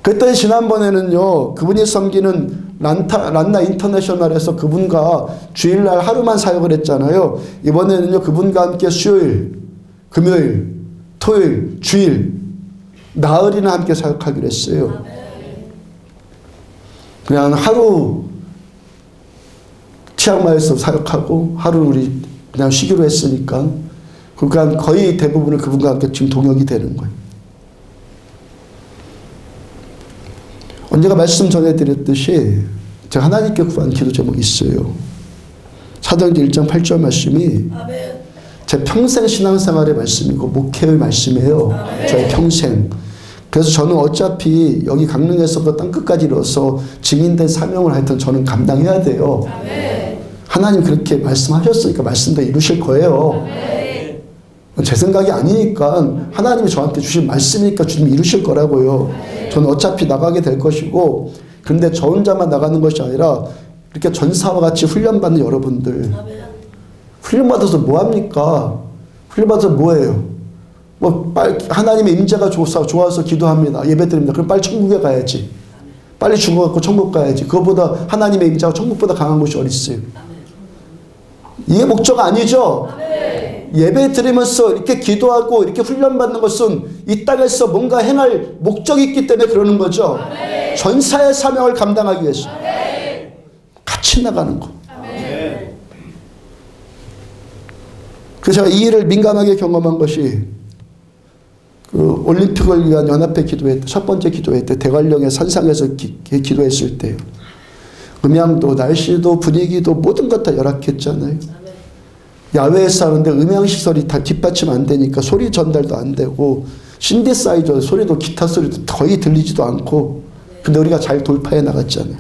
Speaker 1: 그랬더니 지난번에는요. 그분이 섬기는 란나 인터내셔널에서 그분과 주일날 하루만 사역을 했잖아요. 이번에는요. 그분과 함께 수요일, 금요일, 토요일, 주일 나흘이나 함께 사역하기로 했어요. 그냥 하루 치앙마이에서 사역하고 하루 우리 그냥 쉬기로 했으니까 그러니까 거의 대부분을 그분과 함께 지금 동역이 되는 거예요. 언제가 말씀 전해드렸듯이 제가 하나님께 구한 기도 제목이 있어요. 사도행전 1장 8절 말씀이 제 평생 신앙생활의 말씀이고 목회의 말씀이에요. 저의 평생. 그래서 저는 어차피 여기 강릉에서부터 땅끝까지 이뤄서 증인된 사명을 하여튼 저는 감당해야 돼요. 하나님 그렇게 말씀하셨으니까 말씀도 이루실 거예요. 제 생각이 아니니까 하나님이 저한테 주신 말씀이니까 주님이 이루실 거라고요. 저는 어차피 나가게 될 것이고 그런데 저 혼자만 나가는 것이 아니라 이렇게 전사와 같이 훈련받는 여러분들 훈련받아서 뭐합니까? 훈련받아서 뭐해요? 뭐 하나님의 임재가 좋아서 기도합니다. 예배드립니다. 그럼 빨리 천국에 가야지. 빨리 죽어갖고 천국 가야지. 그거보다 하나님의 임재가 천국보다 강한 곳이 어디 있어요? 이게 목적 아니죠? 예배 드리면서 이렇게 기도하고 이렇게 훈련받는 것은 이 땅에서 뭔가 행할 목적이 있기 때문에 그러는 거죠. 전사의 사명을 감당하기 위해서 같이 나가는 거. 그래서 제가 이 일을 민감하게 경험한 것이 그 올림픽을 위한 연합회 기도회 때 첫 번째 기도회 때 대관령의 산상에서 기도했을 때요. 음향도 날씨도 분위기도 모든 것 다 열악했잖아요. 야외에서 하는데 음향시설이 다 뒷받침 안 되니까 소리 전달도 안 되고 신디사이저 소리도 기타 소리도 거의 들리지도 않고 근데 우리가 잘 돌파해 나갔잖아요.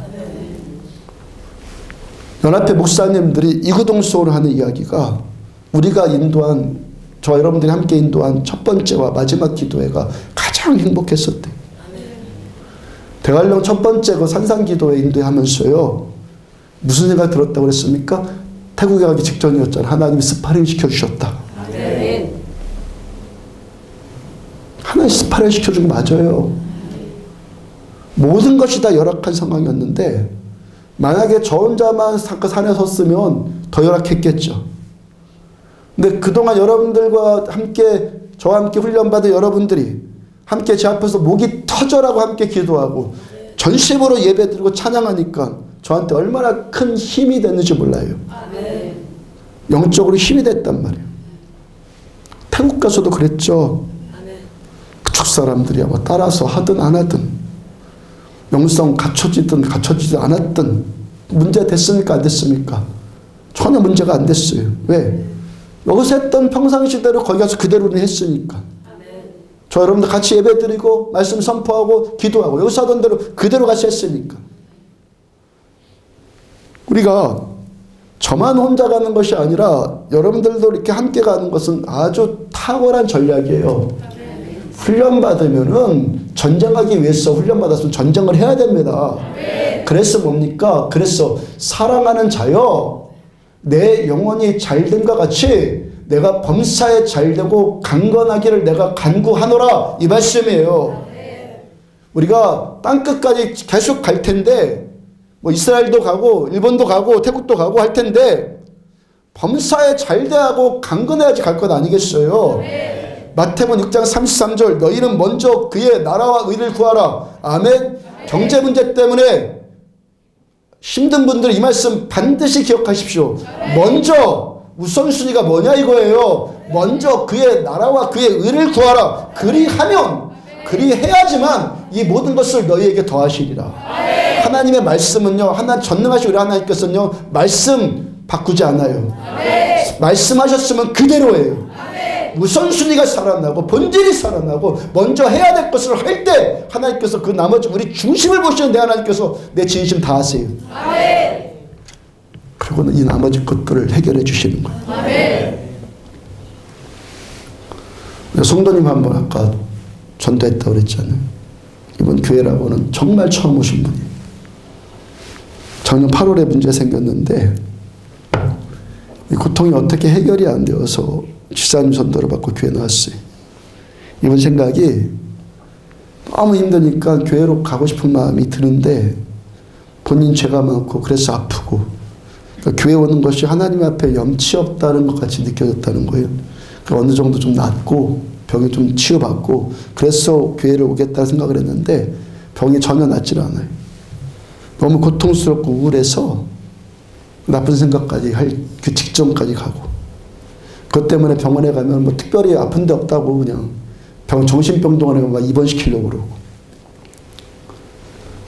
Speaker 1: 연합회 목사님들이 이구동성으로 하는 이야기가 우리가 인도한 저 여러분들이 함께 인도한 첫 번째와 마지막 기도회가 가장 행복했었대요. 대관령 첫 번째 그 산상기도회 인도하면서요. 무슨 생각 들었다고 그랬습니까? 태국에 가기 직전이었잖아요. 하나님이 스파링 시켜주셨다. 하나님 스파링 시켜준 거 맞아요. 모든 것이 다 열악한 상황이었는데 만약에 저 혼자만 그 산에 섰으면 더 열악했겠죠. 근데 그동안 여러분들과 함께 저와 함께 훈련받은 여러분들이 함께 제 앞에서 목이 터져라고 함께 기도하고 전심으로 예배드리고 찬양하니까 저한테 얼마나 큰 힘이 됐는지 몰라요. 영적으로 힘이 됐단 말이에요. 태국 가서도 그랬죠. 그쪽 사람들이 뭐 따라서 하든 안 하든 영성 갖춰지든 갖춰지지 않았든 문제 됐습니까? 안 됐습니까? 전혀 문제가 안 됐어요. 왜? 여기서 했던 평상시대로 거기 가서 그대로는 했으니까. 저 여러분들 같이 예배드리고 말씀 선포하고 기도하고 여기서 하던 대로 그대로 같이 했으니까. 우리가 저만 혼자 가는 것이 아니라 여러분들도 이렇게 함께 가는 것은 아주 탁월한 전략이에요. 훈련받으면은 전쟁하기 위해서 훈련받았으면 전쟁을 해야 됩니다. 그래서 뭡니까? 그래서 사랑하는 자여 내 영혼이 잘됨과 같이 내가 범사에 잘되고 강건하기를 내가 간구하노라 이 말씀이에요. 우리가 땅끝까지 계속 갈 텐데 뭐 이스라엘도 가고 일본도 가고 태국도 가고 할 텐데 범사에 잘돼하고 강건해야지 갈 것 아니겠어요. 마태복음 6장 33절 너희는 먼저 그의 나라와 의를 구하라. 아멘. 경제 문제 때문에 힘든 분들 이 말씀 반드시 기억하십시오. 먼저 우선순위가 뭐냐 이거예요. 먼저 그의 나라와 그의 의를 구하라. 그리해야지만 이 모든 것을 너희에게 더하시리라. 하나님의 말씀은요. 하나님 전능하신 우리 하나님께서는요. 말씀 바꾸지 않아요. 말씀하셨으면 그대로예요. 우선순위가 살아나고 본질이 살아나고 먼저 해야 될 것을 할 때 하나님께서 그 나머지 우리 중심을 보시는 내 하나님께서 내 진심 다 하세요. 그리고는 이 나머지 것들을 해결해 주시는 거예요. 성도님 한 번 아까 전도했다고 그랬잖아요. 이번 교회라고는 정말 처음 오신 분이에요. 작년 8월에 문제 생겼는데 이 고통이 어떻게 해결이 안 되어서 지사님 전도를 받고 교회 나왔어요. 이번 생각이 너무 힘드니까 교회로 가고 싶은 마음이 드는데 본인 죄가 많고 그래서 아프고 그러니까 교회 오는 것이 하나님 앞에 염치 없다는 것 같이 느껴졌다는 거예요. 어느 정도 좀 낫고 병이 좀 치유받고 그래서 교회를 오겠다는 생각을 했는데 병이 전혀 낫질 않아요. 너무 고통스럽고 우울해서 나쁜 생각까지 할 그 직전까지 가고 그것 때문에 병원에 가면 뭐 특별히 아픈 데 없다고 그냥 정신병동원에 막 입원시키려고 그러고.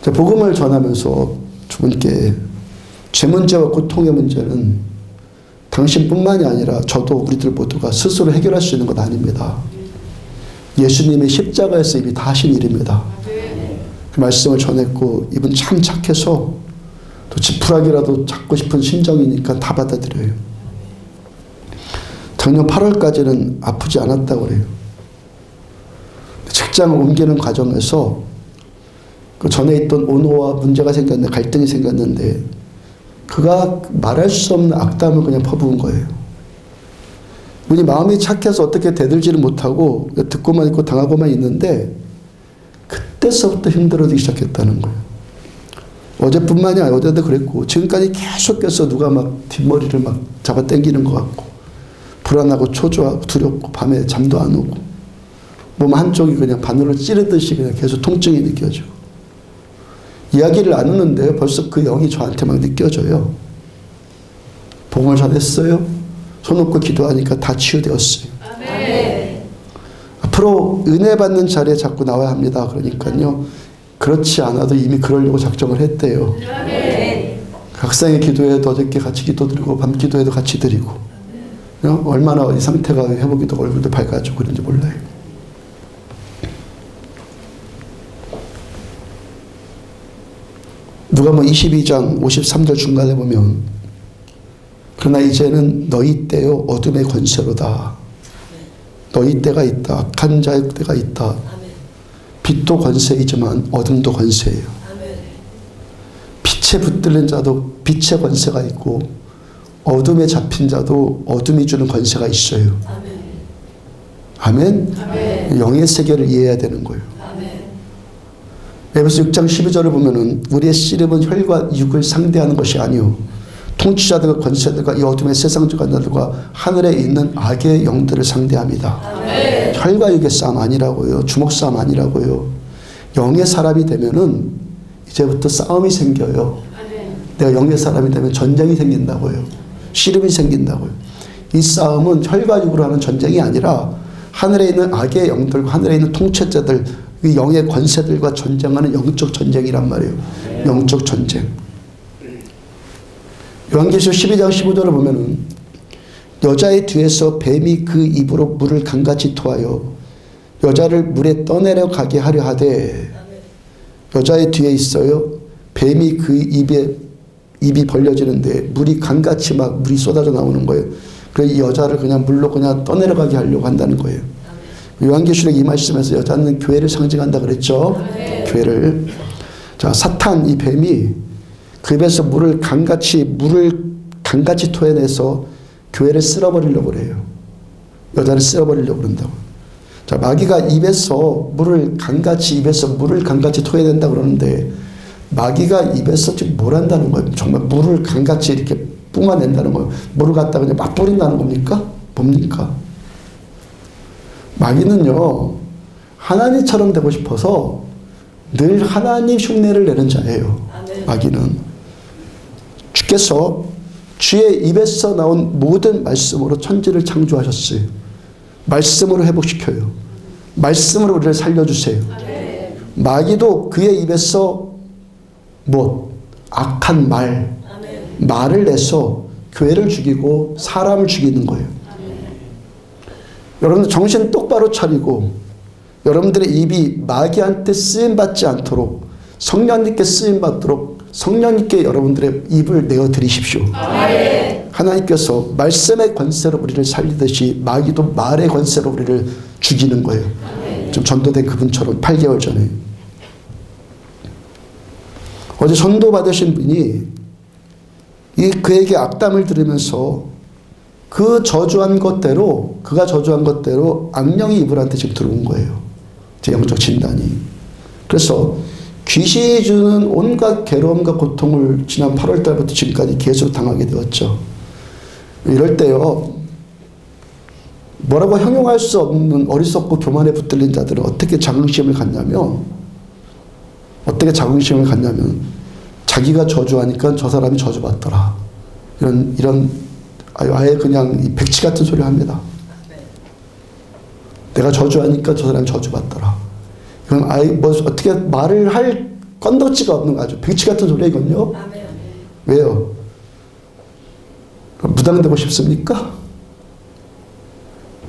Speaker 1: 복음을 전하면서 주분께 죄 문제와 고통의 문제는 당신뿐만이 아니라 저도 우리들 모두가 스스로 해결할 수 있는 것 아닙니다. 예수님의 십자가에서 이미 다 하신 일입니다. 그 말씀을 전했고 이분 참 착해서 또 지푸라기라도 잡고 싶은 심정이니까 다 받아들여요. 작년 8월까지는 아프지 않았다고 그래요. 직장을 옮기는 과정에서 그 전에 있던 오노와 문제가 생겼는데 갈등이 생겼는데 그가 말할 수 없는 악담을 그냥 퍼부은 거예요. 이분이 마음이 착해서 어떻게 대들지를 못하고 듣고만 있고 당하고만 있는데 그때서부터 힘들어지기 시작했다는 거예요. 어제뿐만이 아니라 어제도 그랬고 지금까지 계속해서 누가 막 뒷머리를 막 잡아 당기는 것 같고 불안하고 초조하고 두렵고 밤에 잠도 안 오고 몸 한쪽이 그냥 바늘로 찌르듯이 그냥 계속 통증이 느껴지고 이야기를 안 하는데요. 벌써 그 영이 저한테 막 느껴져요. 복음을 전했어요. 손 놓고 기도하니까 다 치유되었어요. 아멘. 앞으로 은혜 받는 자리에 자꾸 나와야 합니다. 그러니까요. 그렇지 않아도 이미 그러려고 작정을 했대요. 아멘. 각상의 기도에도 어저께 같이 기도드리고 밤 기도에도 같이 드리고 얼마나 이 상태가 회복이 되고 얼굴도 밝아지고 그런지 몰라요. 누가복음 22장 53절 중간에 보면 그러나 이제는 너희 때요 어둠의 권세로다. 너희 때가 있다. 악한 자의 때가 있다. 빛도 권세이지만 어둠도 권세예요. 빛에 붙들린 자도 빛의 권세가 있고 어둠에 잡힌 자도 어둠이 주는 권세가 있어요. 아멘. 영의 세계를 이해해야 되는 거예요. 에베소 6장 12절을 보면은 우리의 씨름은 혈과 육을 상대하는 것이 아니요 통치자들과 권세들과 이 어둠의 세상 주관자들과 하늘에 있는 악의 영들을 상대합니다. 아멘. 혈과 육의 싸움 아니라고요. 주먹 싸움 아니라고요. 영의 사람이 되면은 이제부터 싸움이 생겨요. 아멘. 내가 영의 사람이 되면 전쟁이 생긴다고요. 씨름이 생긴다고요. 이 싸움은 혈과 육으로 하는 전쟁이 아니라 하늘에 있는 악의 영들과 하늘에 있는 통치자들 그 영의 권세들과 전쟁하는 영적 전쟁이란 말이에요. 영적 전쟁. 요한계시록 12장 15절을 보면은 여자의 뒤에서 뱀이 그 입으로 물을 강같이 토하여 여자를 물에 떠내려 가게 하려 하되 여자의 뒤에 있어요. 뱀이 그 입이 벌려지는데 물이 강같이 막 물이 쏟아져 나오는 거예요. 그래서 이 여자를 그냥 물로 그냥 떠내려 가게 하려고 한다는 거예요. 요한계시록 이 말씀에서 여자는 교회를 상징한다 그랬죠. 교회를. 자, 사탄 이 뱀이 그 입에서 물을 강같이 토해내서 교회를 쓸어버리려고 그래요. 여자를 쓸어버리려고 그런다고. 자, 마귀가 입에서 물을 강같이 토해낸다 그러는데 마귀가 입에서 지금 뭘 한다는 거예요? 정말 물을 강같이 이렇게 뿜어낸다는 거예요. 물을 갖다 그냥 막 뿌린다는 겁니까? 뭡니까? 마귀는요, 하나님처럼 되고 싶어서 늘 하나님 흉내를 내는 자예요. 아멘. 마귀는. 주께서 주의 입에서 나온 모든 말씀으로 천지를 창조하셨어요. 말씀으로 회복시켜요. 말씀으로 우리를 살려주세요. 아멘. 마귀도 그의 입에서 악한 말을 내서 교회를 죽이고 사람을 죽이는 거예요. 여러분들 정신 똑바로 차리고 여러분들의 입이 마귀한테 쓰임받지 않도록 성령님께 쓰임받도록 성령님께 여러분들의 입을 내어드리십시오. 아멘. 하나님께서 말씀의 권세로 우리를 살리듯이 마귀도 말의 권세로 우리를 죽이는 거예요. 아멘. 좀 전도된 그분처럼 8개월 전에. 어제 전도 받으신 분이 그에게 악담을 들으면서 그가 저주한 것대로 악령이 이분한테 지금 들어온 거예요. 제 영적 진단이. 그래서 귀신이 주는 온갖 괴로움과 고통을 지난 8월 달부터 지금까지 계속 당하게 되었죠. 이럴 때요, 뭐라고 형용할 수 없는 어리석고 교만에 붙들린 자들은 어떻게 자긍심을 갖냐면 자기가 저주하니까 저 사람이 저주받더라. 이런 아예 그냥 백치 같은 소리를 합니다. 내가 저주하니까 저 사람이 저주받더라. 이건 아예 어떻게 말을 할 건더지가 없는 아주 백치 같은 소리야 이건요. 왜요? 무당되고 싶습니까?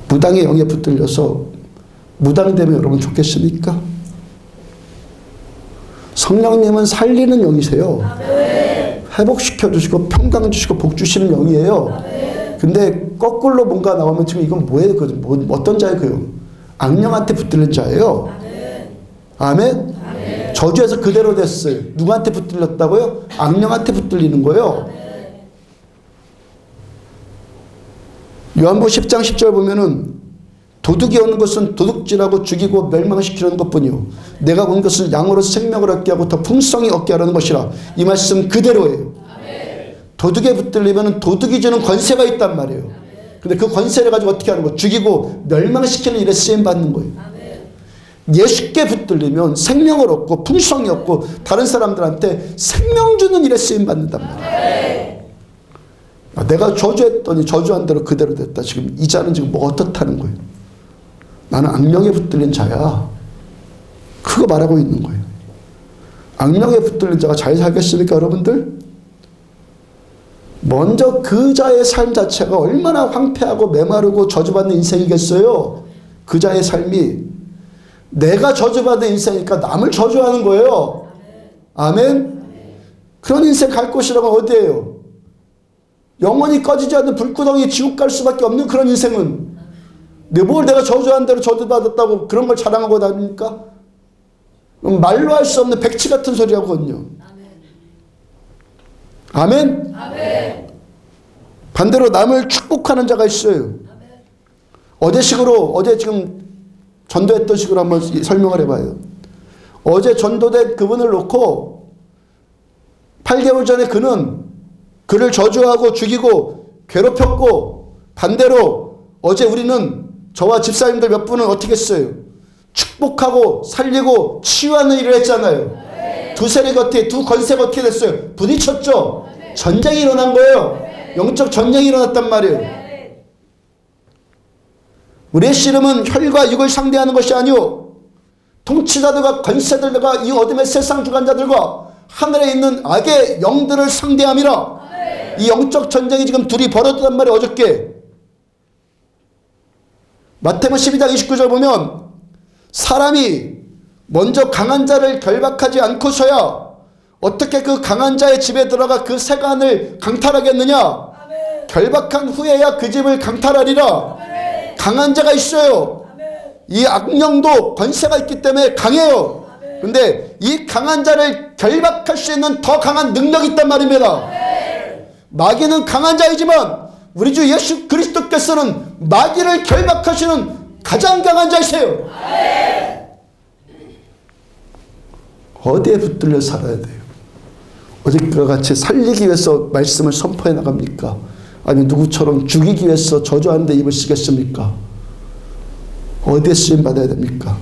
Speaker 1: 무당의 영에 붙들려서 무당되면 여러분 좋겠습니까? 성령님은 살리는 영이세요. 회복시켜 주시고 평강 주시고 복 주시는 영이에요. 근데 거꾸로 뭔가 나오면 지금 이건 뭐예요? 어떤 자예요? 그 악령한테 붙들린 자예요. 아멘? 저주에서 그대로 됐어요. 누구한테 붙들렸다고요? 악령한테 붙들리는 거예요. 요한복음 10장 10절 보면은 도둑이 오는 것은 도둑질하고 죽이고 멸망시키는 것뿐이요 내가 온 것은 양으로서 생명을 얻게 하고 더 풍성히 얻게 하려는 것이라. 이 말씀 그대로예요. 도둑에 붙들리면 도둑이 주는 권세가 있단 말이에요. 근데 그 권세를 가지고 어떻게 하는 거예요? 죽이고 멸망시키는 일에 쓰임받는 거예요. 예수께 붙들리면 생명을 얻고 풍성이 얻고 다른 사람들한테 생명 주는 일에 쓰임받는단 말이에요. 내가 저주했더니 저주한 대로 그대로 됐다. 지금 이 자는 지금 뭐 어떻다는 거예요? 나는 악령에 붙들린 자야. 그거 말하고 있는 거예요. 악령에 붙들린 자가 잘 살겠습니까, 여러분들? 먼저 그 자의 삶 자체가 얼마나 황폐하고 메마르고 저주받는 인생이겠어요? 그 자의 삶이. 내가 저주받는 인생이니까 남을 저주하는 거예요. 아멘? 그런 인생 갈 곳이라고 뭘 내가 저주한 대로 저주받았다고 그런 걸 자랑하고 다닙니까? 말로 할 수 없는 백치 같은 소리하거든요. 아멘? 아멘. 반대로 남을 축복하는 자가 있어요. 어제 지금 전도했던 식으로 한번 설명을 해봐요. 어제 전도된 그분을 놓고 8개월 전에 그를 저주하고 죽이고 괴롭혔고, 반대로 어제 우리는 저와 집사님들 몇 분은 어떻게 했어요? 축복하고 살리고 치유하는 일을 했잖아요. 두 세력 어떻게, 두 건세가 어떻게 됐어요? 부딪혔죠? 전쟁이 일어난 거예요. 영적 전쟁이 일어났단 말이에요. 우리의 씨름은 혈과 육을 상대하는 것이 아니오, 통치자들과 권세들과 이 어둠의 세상 주관자들과 하늘에 있는 악의 영들을 상대함이라. 이 영적 전쟁이 지금 둘이 벌어졌단 말이에요. 어저께 마태복음 12장 29절 보면, 사람이 먼저 강한 자를 결박하지 않고서야 어떻게 그 강한 자의 집에 들어가 그 세간을 강탈하겠느냐. 아멘. 결박한 후에야 그 집을 강탈하리라. 아멘. 강한 자가 있어요. 아멘. 이 악령도 권세가 있기 때문에 강해요. 그런데 이 강한 자를 결박할 수 있는 더 강한 능력이 있단 말입니다. 아멘. 마귀는 강한 자이지만 우리 주 예수 그리스도께서는 마귀를 결박하시는 가장 강한 자이세요. 아멘. 어디에 붙들려 살아야 돼요? 어제과 같이 살리기 위해서 말씀을 선포해 나갑니까? 아니면 누구처럼 죽이기 위해서 저주하는 데 입을 쓰겠습니까? 어디에 쓰임 받아야 됩니까?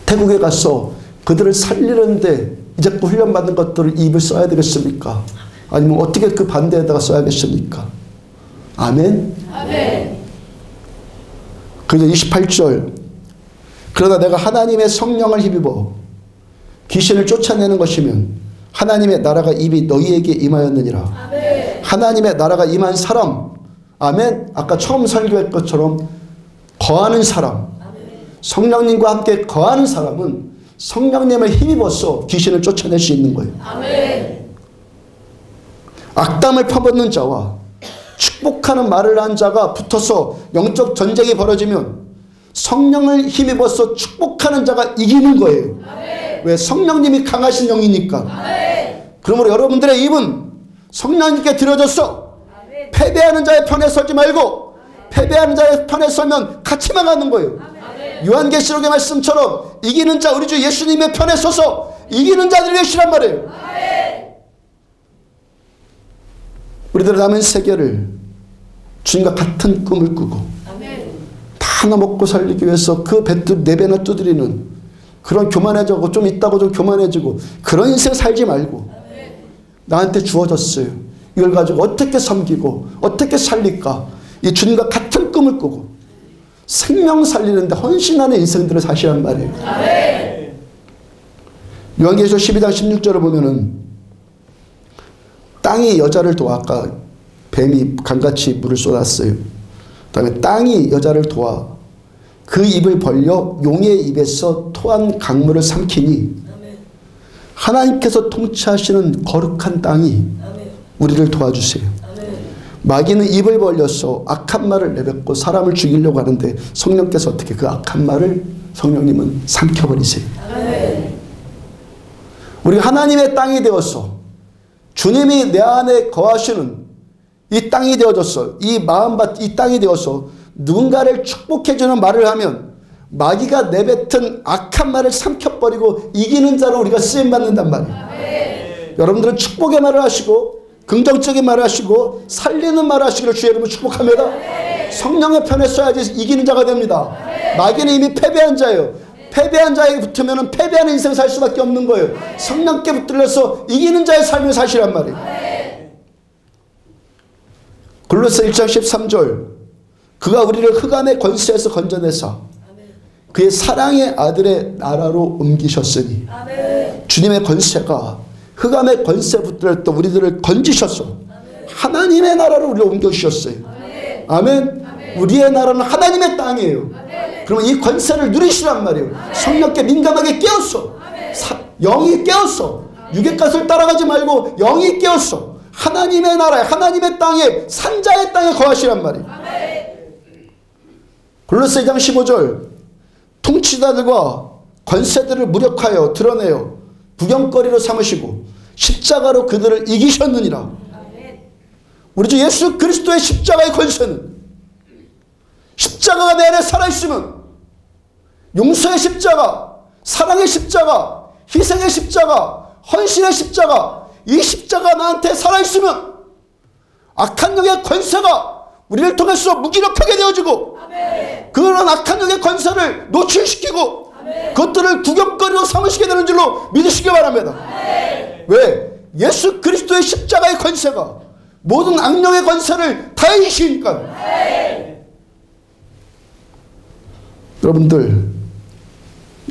Speaker 1: 태국에 가서 그들을 살리는데 이제 훈련받은 것들을 입을 써야 되겠습니까? 아니면 어떻게 그 반대에다가 써야겠습니까? 아멘? 아멘. 그래서 28절, 그러나 내가 하나님의 성령을 힘입어 귀신을 쫓아내는 것이면 하나님의 나라가 이미 너희에게 임하였느니라. 아멘. 하나님의 나라가 임한 사람, 아멘. 아까 처음 설교할 것처럼 거하는 사람, 아멘. 성령님과 함께 거하는 사람은 성령님을 힘입어서 귀신을 쫓아낼 수 있는 거예요. 아멘. 악담을 퍼붓는 자와 축복하는 말을 한 자가 붙어서 영적 전쟁이 벌어지면 성령을 힘입어서 축복하는 자가 이기는 거예요. 아멘. 왜? 성령님이 강하신 영이니까. 아멘. 그러므로 여러분들의 입은 성령님께 드려져서 아멘. 패배하는 자의 편에 서지 말고 아멘. 패배하는 자의 편에 서면 같이 망하는 거예요. 아멘. 요한계시록의 말씀처럼 이기는 자, 우리 주 예수님의 편에 서서 이기는 자들이 되시란 말이에요. 아멘. 우리들 남은 세계를 주님과 같은 꿈을 꾸고 아멘. 다 하나 먹고 살리기 위해서 그 네 배나 두드리는 그런 교만해지고 좀 있다고 좀 교만해지고 그런 인생 살지 말고 아멘. 나한테 주어졌어요. 이걸 가지고 어떻게 섬기고 어떻게 살릴까, 이 주님과 같은 꿈을 꾸고 생명 살리는데 헌신하는 인생들을 사시란 말이에요. 아멘. 요한계시록 12장 16절을 보면은 땅이 여자를 도와, 아까 뱀이 강같이 물을 쏟았어요. 그 다음에 땅이 여자를 도와 그 입을 벌려 용의 입에서 토한 강물을 삼키니 아멘. 하나님께서 통치하시는 거룩한 땅이 아멘. 우리를 도와주세요. 아멘. 마귀는 입을 벌려서 악한 말을 내뱉고 사람을 죽이려고 하는데 성령께서 어떻게 그 악한 말을 성령님은 삼켜버리세요. 아멘. 우리가 하나님의 땅이 되어서 주님이 내 안에 거하시는 이 땅이 되어졌어. 이 마음밭, 이 땅이 되어서 누군가를 축복해주는 말을 하면 마귀가 내뱉은 악한 말을 삼켜버리고 이기는 자로 우리가 쓰임받는단 말이에요. 아멘. 여러분들은 축복의 말을 하시고 긍정적인 말을 하시고 살리는 말을 하시기를 주의 이름으로 축복합니다. 아멘. 성령의 편에 써야지 이기는 자가 됩니다. 아멘. 마귀는 이미 패배한 자예요. 패배한 자에게 붙으면 패배하는 인생 살 수밖에 없는 거예요. 아멘. 성령께 붙들려서 이기는 자의 삶을 사시란 말이에요. 아멘. 골로새 1장 13절, 그가 우리를 흑암의 권세에서 건져내사 그의 사랑의 아들의 나라로 옮기셨으니 아멘. 주님의 권세가 흑암의 권세 붙들었던 우리들을 건지셔서 아멘. 하나님의 나라로 우리를 옮겨주셨어요. 아멘. 아멘. 아멘. 우리의 나라는 하나님의 땅이에요. 아멘. 그러면 이 권세를 누리시란 말이에요. 아멘. 성령께 민감하게 깨웠어. 영이 깨웠어. 육의 것을 따라가지 말고 영이 깨웠어. 하나님의 나라에, 하나님의 땅에, 산자의 땅에 거하시란 말이에요. 아멘. 골로새 2장 15절 통치자들과 권세들을 무력하여 드러내어 구경거리로 삼으시고 십자가로 그들을 이기셨느니라. 우리 주 예수 그리스도의 십자가의 권세는 십자가가 내 안에 살아있으면 용서의 십자가, 사랑의 십자가, 희생의 십자가, 헌신의 십자가, 이 십자가 나한테 살아있으면 악한 영의 권세가 우리를 통해서 무기력하게 되어지고 그런 악한 영의 권세를 노출시키고 그것들을 구경거리로 삼으시게 되는 줄로 믿으시기 바랍니다. 왜? 예수 그리스도의 십자가의 권세가 모든 악령의 권세를 다 이기시니까. 여러분들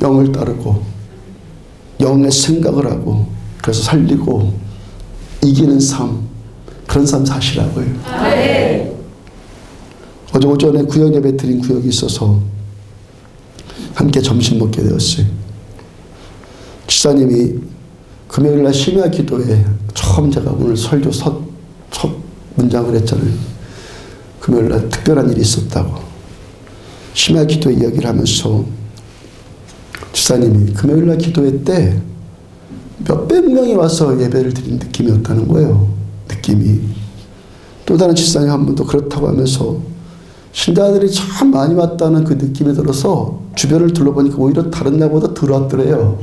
Speaker 1: 영을 따르고 영의 생각을 하고 그래서 살리고 이기는 삶, 그런 삶 사시라고요. 어제 오전에 구역 예배 드린 구역이 있어서 함께 점심 먹게 되었어요. 지사님이 금요일날 심야 기도에 처음 제가 오늘 설교 첫 문장을 했잖아요. 금요일날 특별한 일이 있었다고 심야 기도 이야기를 하면서 지사님이 금요일날 기도회 때 몇백 명이 와서 예배를 드린 느낌이었다는 거예요. 느낌이. 또 다른 지사님 한 분도 그렇다고 하면서 신자들이 참 많이 왔다는 그 느낌이 들어서 주변을 둘러보니까 오히려 다른 날보다 덜 왔더래요.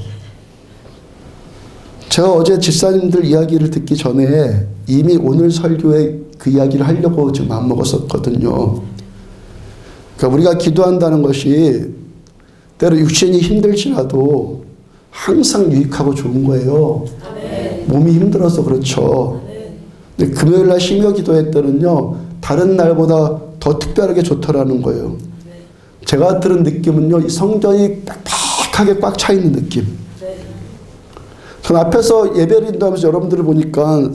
Speaker 1: 제가 어제 집사님들 이야기를 듣기 전에 이미 오늘 설교에 그 이야기를 하려고 지금 마음먹었었거든요. 그러니까 우리가 기도한다는 것이 때로 육신이 힘들지라도 항상 유익하고 좋은 거예요. 몸이 힘들어서 그렇죠. 근데 금요일날 심야 기도회 때는요, 다른 날보다 더 특별하게 좋더라는 거예요. 제가 들은 느낌은요, 이 성전이 빡빡하게 꽉 차 있는 느낌. 전 앞에서 예배를 인도하면서 여러분들을 보니까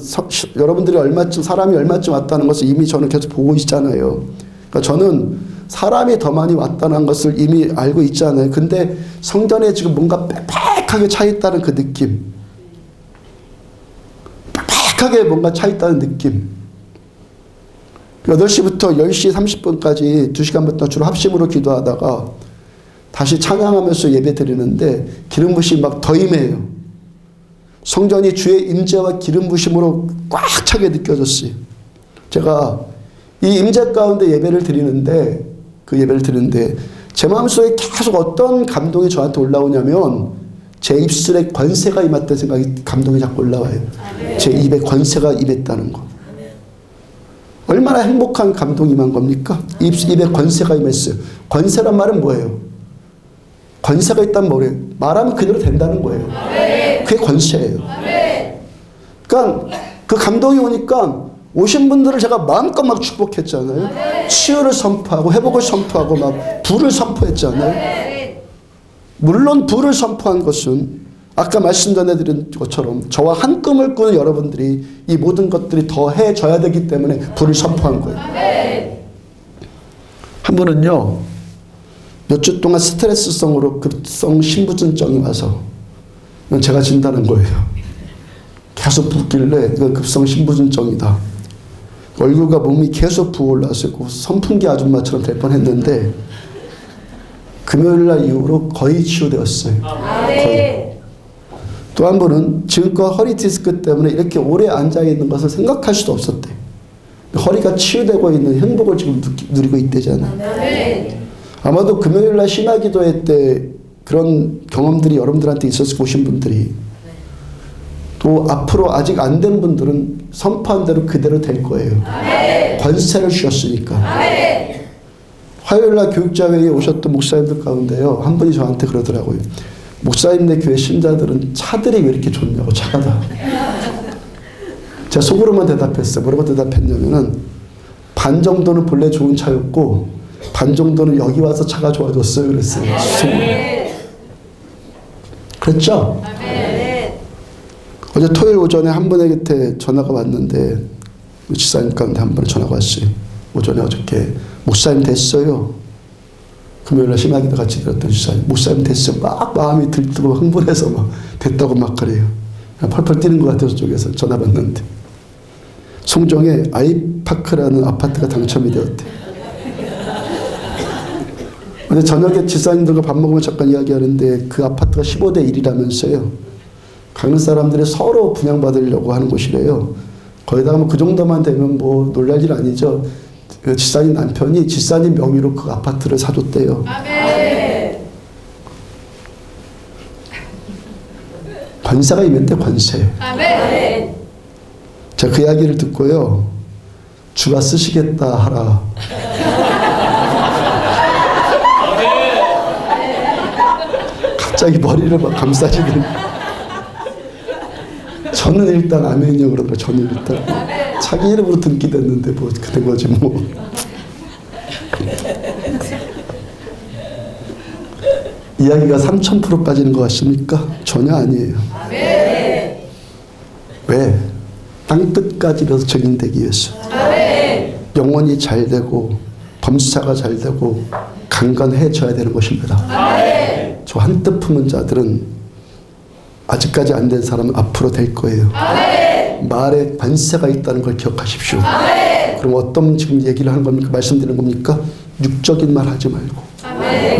Speaker 1: 여러분들이 사람이 얼마쯤 왔다는 것을 이미 저는 계속 보고 있잖아요. 그러니까 저는 사람이 더 많이 왔다는 것을 이미 알고 있잖아요. 근데 성전에 지금 뭔가 빽빽하게 차 있다는 그 느낌. 빽빽하게 뭔가 차 있다는 느낌. 8시부터 10시 30분까지 2시간부터 주로 합심으로 기도하다가 다시 찬양하면서 예배 드리는데 기름 부심이 막 더 임해요. 성전이 주의 임재와 기름 부심으로 꽉 차게 느껴졌어요. 제가 이 임재 가운데 예배를 드리는데 제 마음속에 계속 어떤 감동이 저한테 올라오냐면 제 입술에 권세가 임했다는 생각이, 감동이 자꾸 올라와요. 제 입에 권세가 임했다는 거. 얼마나 행복한 감동이 임한 겁니까? 입에 권세가 임했어요. 권세란 말은 뭐예요? 권세가 있다면 뭐예요? 말하면 그대로 된다는 거예요. 그게 권세예요. 그러니까 그 감동이 오니까 오신 분들을 제가 마음껏 막 축복했잖아요. 치유를 선포하고 회복을 선포하고 막 불을 선포했잖아요. 물론 불을 선포한 것은 아까 말씀 전해드린 것처럼 저와 한 꿈을 꾸는 여러분들이 이 모든 것들이 더해져야 되기 때문에 불을 선포한 거예요. 한 분은요, 몇 주 동안 스트레스성으로 급성 신부전증이 와서 이건 제가 진단한 거예요. 계속 붓길래 이건 급성 신부전증이다. 얼굴과 몸이 계속 부어올라서 선풍기 아줌마처럼 될 뻔했는데 금요일날 이후로 거의 치유되었어요. 거의. 또 한 분은 지금껏 허리 디스크 때문에 이렇게 오래 앉아있는 것을 생각할 수도 없었대. 허리가 치유되고 있는 행복을 지금 누리고 있대잖아요. 아마도 금요일날 신화기도회 때 그런 경험들이 여러분들한테 있었을 오신 분들이 또 앞으로 아직 안 된 분들은 선포한 대로 그대로 될 거예요. 권세를 주셨으니까. 화요일날 교육자회의에 오셨던 목사님들 가운데요, 한 분이 저한테 그러더라고요. 목사님네 교회 신자들은 차들이 왜 이렇게 좋냐고. 차가 다. 제가 속으로만 대답했어요. 뭐라고 대답했냐면은 반 정도는 본래 좋은 차였고 반 정도는 여기 와서 차가 좋아졌어요. 그랬어요. 속으로. 그랬죠? 어제 토요일 오전에 한 분에게 전화가 왔는데 지사님 가운데 한 분에 전화가 왔어요. 오전에 어저께 목사님 됐어요. 금요일날 심야기도 같이 들었던 지사님, 목사님 됐어요. 막 마음이 들뜨고 흥분해서 막 됐다고 막 그래요. 펄펄 뛰는 것 같아서 쪽에서 전화 받는데 송정에 아이파크라는 아파트가 당첨이 되었대. 근데 저녁에 지사님들과 밥 먹으면 잠깐 이야기하는데 그 아파트가 15대 1이라면서요. 강릉 사람들이 서로 분양받으려고 하는 곳이래요. 거기다가 뭐 그 정도만 되면 뭐 놀랄 일 아니죠. 그 지사님 남편이 지사님 명의로 그 아파트를 사줬대요.
Speaker 2: 아멘.
Speaker 1: 권세가 임했대, 권세.
Speaker 2: 아멘.
Speaker 1: 제가 그 이야기를 듣고요. 주가 쓰시겠다 하라. 갑자기 머리를 막 감싸시더니 저는 일단 아멘이요 그러더라고요. 저는 일단 자기 이름으로 등기됐는데 뭐 그런 거지 뭐. 이야기가 3000% 빠지는 것 같습니까? 전혀 아니에요. 왜? 땅끝까지라도 증인되기 위해서. 영혼이 잘 되고 범사가 잘 되고 강건해져야 되는 것입니다. 저 한뜻 품은 자들은 아직까지 안 된 사람은 앞으로 될 거예요. 말에 관세가 있다는 걸 기억하십시오. 그럼 어떤 지금 얘기를 하는 겁니까? 말씀드리는 겁니까? 육적인 말 하지 말고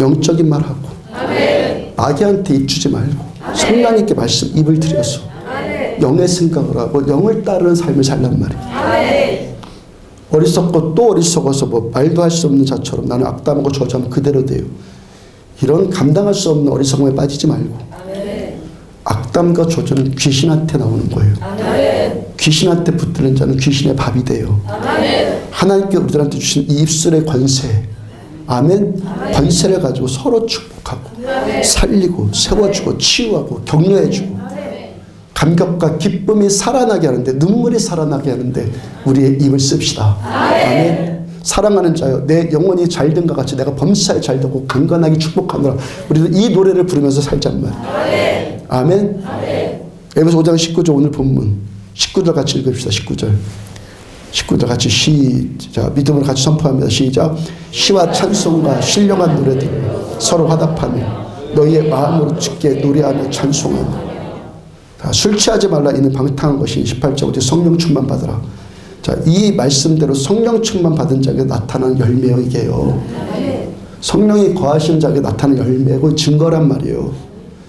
Speaker 1: 영적인 말 하고 마귀한테 입 주지 말고 성령 있게 말씀 입을 들여서 영의 생각을 하고 영을 따르는 삶을 살란 말이에요. 어리석고 또 어리석어서 뭐 말도 할 수 없는 자처럼 나는 악담하고 저주하면 그대로 돼요. 이런 감당할 수 없는 어리석음에 빠지지 말고 악담과 저주는 귀신한테 나오는 거예요. 귀신한테 붙드는 자는 귀신의 밥이 돼요. 하나님께 우리들한테 주신 이 입술의 권세, 아멘. 권세를 가지고 서로 축복하고 살리고 세워주고 치유하고 격려해주고 감격과 기쁨이 살아나게 하는데 눈물이 살아나게 하는데 우리의 입을 씁시다. 아멘. 사랑하는 자여 내 영혼이 잘된과 같이 내가 범사에 잘되고 강건하게 축복하노라. 우리도 이 노래를 부르면서 살잔 말이에요. 아멘. 에베소 5장 19절 오늘 본문 19절 같이 읽읍시다. 19절 같이 시작. 믿음으로 같이 선포합니다. 시작. 시와 찬송과 신령한 노래들 서로 화답하며 너희의 마음으로 주께 노래하며 찬송하며. 술 취하지 말라 이는 방탕한 것이 18절 어디 성령 충만 받으라. 자, 이 말씀대로 성령 충만 받은 자에게 나타나는 열매요 이게요. 성령이 거하시는 자에게 나타나는 열매고 증거란 말이에요.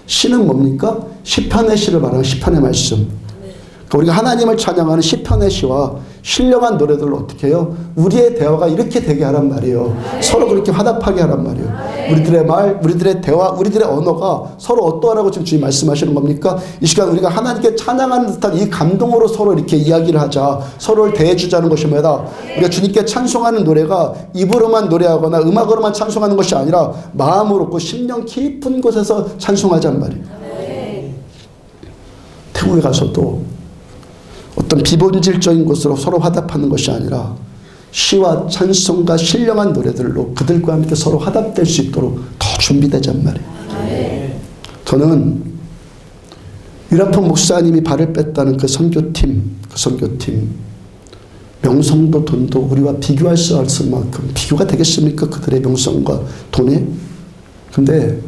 Speaker 1: 시는 뭡니까? 시편의 시를 말하는 시편의 말씀. 그러니까 우리가 하나님을 찬양하는 시편의 시와 신령한 노래들로 어떻게 해요? 우리의 대화가 이렇게 되게 하란 말이에요. 서로 그렇게 화답하게 하란 말이에요. 우리들의 말, 우리들의 대화, 우리들의 언어가 서로 어떠하라고 지금 주님 말씀하시는 겁니까? 이 시간 우리가 하나님께 찬양하는 듯한 이 감동으로 서로 이렇게 이야기를 하자. 서로를 대해주자는 것입니다. 우리가 주님께 찬송하는 노래가 입으로만 노래하거나 음악으로만 찬송하는 것이 아니라 마음으로 그 심령 깊은 곳에서 찬송하자는 말이에요. 태국에 가서도 어떤 비본질적인 것으로 서로 화답하는 것이 아니라 시와 찬송과 신령한 노래들로 그들과 함께 서로 화답될 수 있도록 더 준비되잔 말이에요. 저는 유라폰 목사님이 발을 뺐다는 그 선교팀 명성도 돈도 우리와 비교할 수 없을 만큼 비교가 되겠습니까? 그들의 명성과 돈에. 근데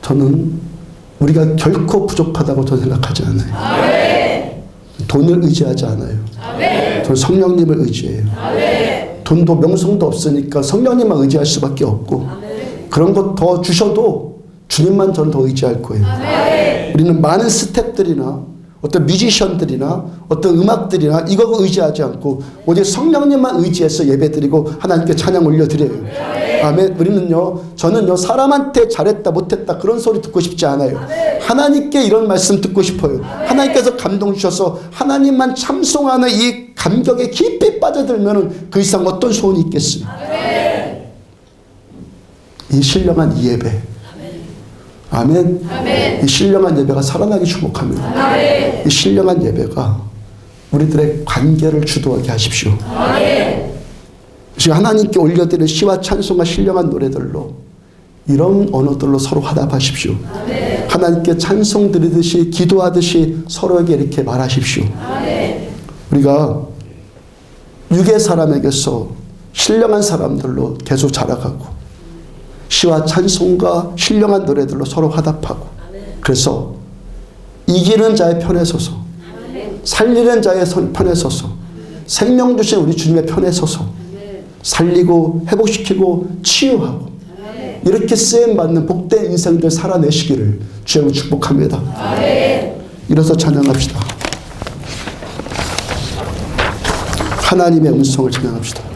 Speaker 1: 저는 우리가 결코 부족하다고 저는 생각하지 않아요. 돈을 의지하지 않아요. 저는 성령님을 의지해요. 돈도 명성도 없으니까 성령님만 의지할 수밖에 없고 그런 것 더 주셔도 주님만 저는 더 의지할 거예요. 우리는 많은 스태프들이나 어떤 뮤지션들이나 어떤 음악들이나 이거 의지하지 않고 오직 성령님만 의지해서 예배드리고 하나님께 찬양 올려드려요. 아멘. 우리는요, 저는요, 사람한테 잘했다 못했다 그런 소리 듣고 싶지 않아요. 하나님께 이런 말씀 듣고 싶어요. 하나님께서 감동 주셔서 하나님만 찬송하는 이 감격에 깊이 빠져들면 그 이상 어떤 소원이 있겠어요. 이 신령한 이 예배, 아멘. 이 신령한 예배가 살아나기 축복합니다. 이 신령한 예배가 우리들의 관계를 주도하게 하십시오. 지금 하나님께 올려드리는 시와 찬송과 신령한 노래들로 이런 언어들로 서로 화답하십시오. 하나님께 찬송 드리듯이 기도하듯이 서로에게 이렇게 말하십시오. 우리가 육의 사람에게서 신령한 사람들로 계속 자라가고 시와 찬송과 신령한 노래들로 서로 화답하고 그래서 이기는 자의 편에 서서 살리는 자의 편에 서서 생명 주신 우리 주님의 편에 서서 살리고 회복시키고 치유하고 이렇게 쓰임받는 복된 인생들 살아내시기를 주여 축복합니다. 일어서 찬양합시다. 하나님의 음성을 찬양합시다.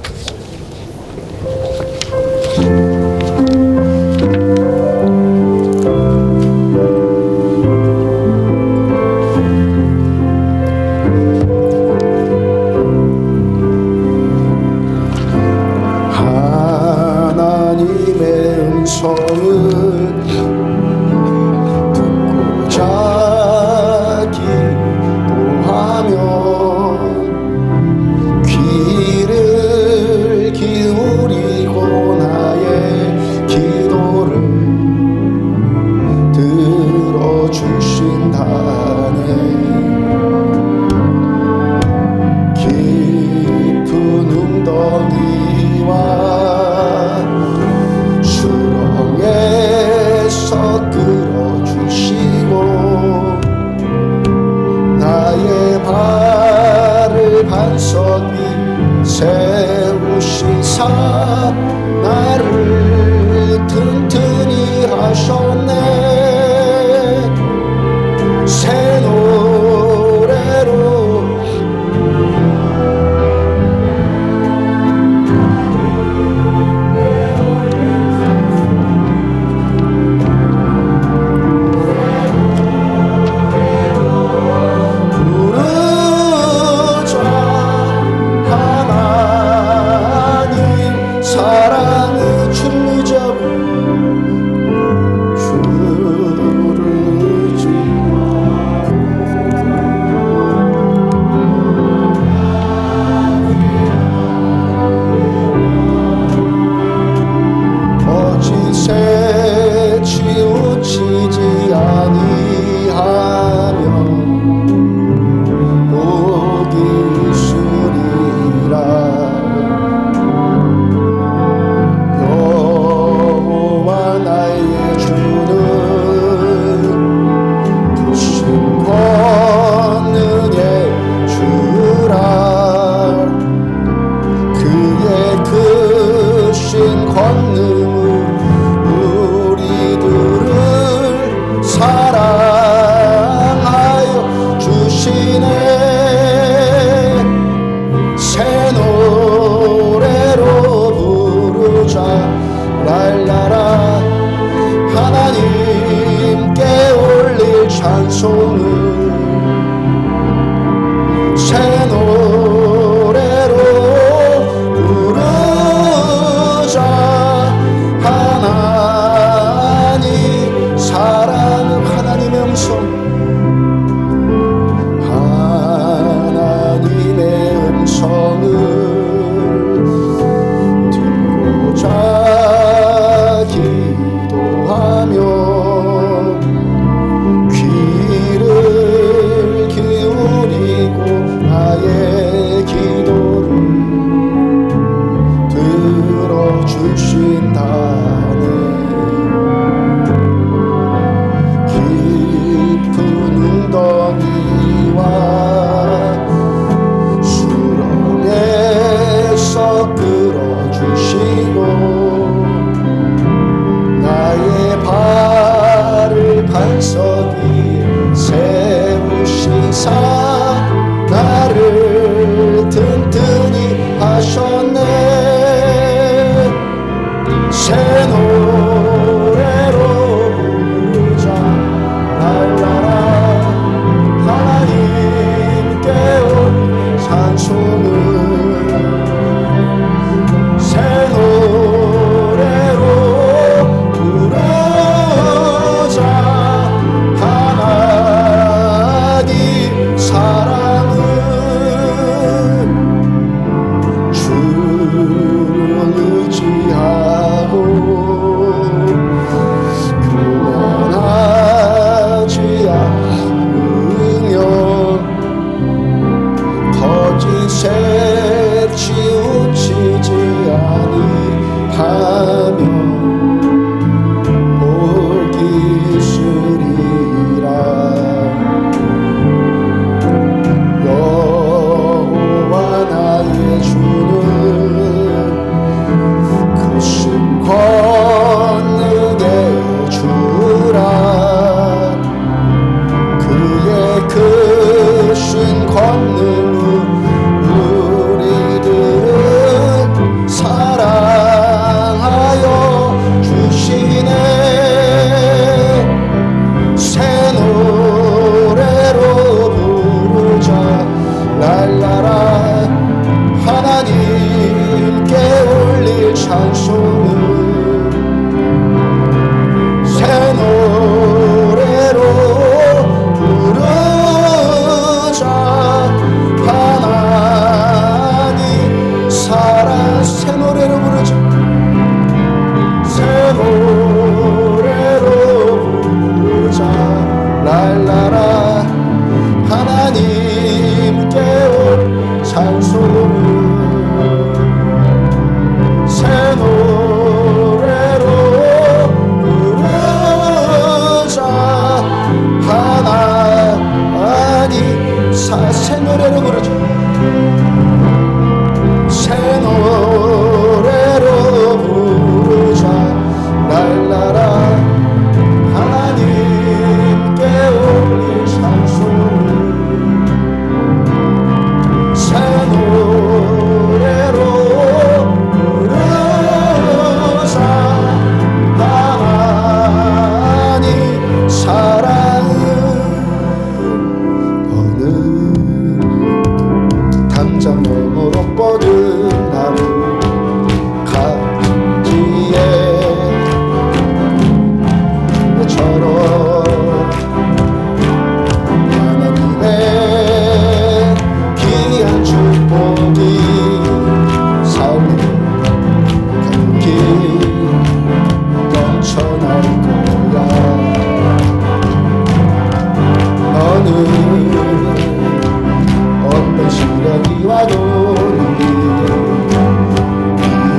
Speaker 1: 시련이와 노는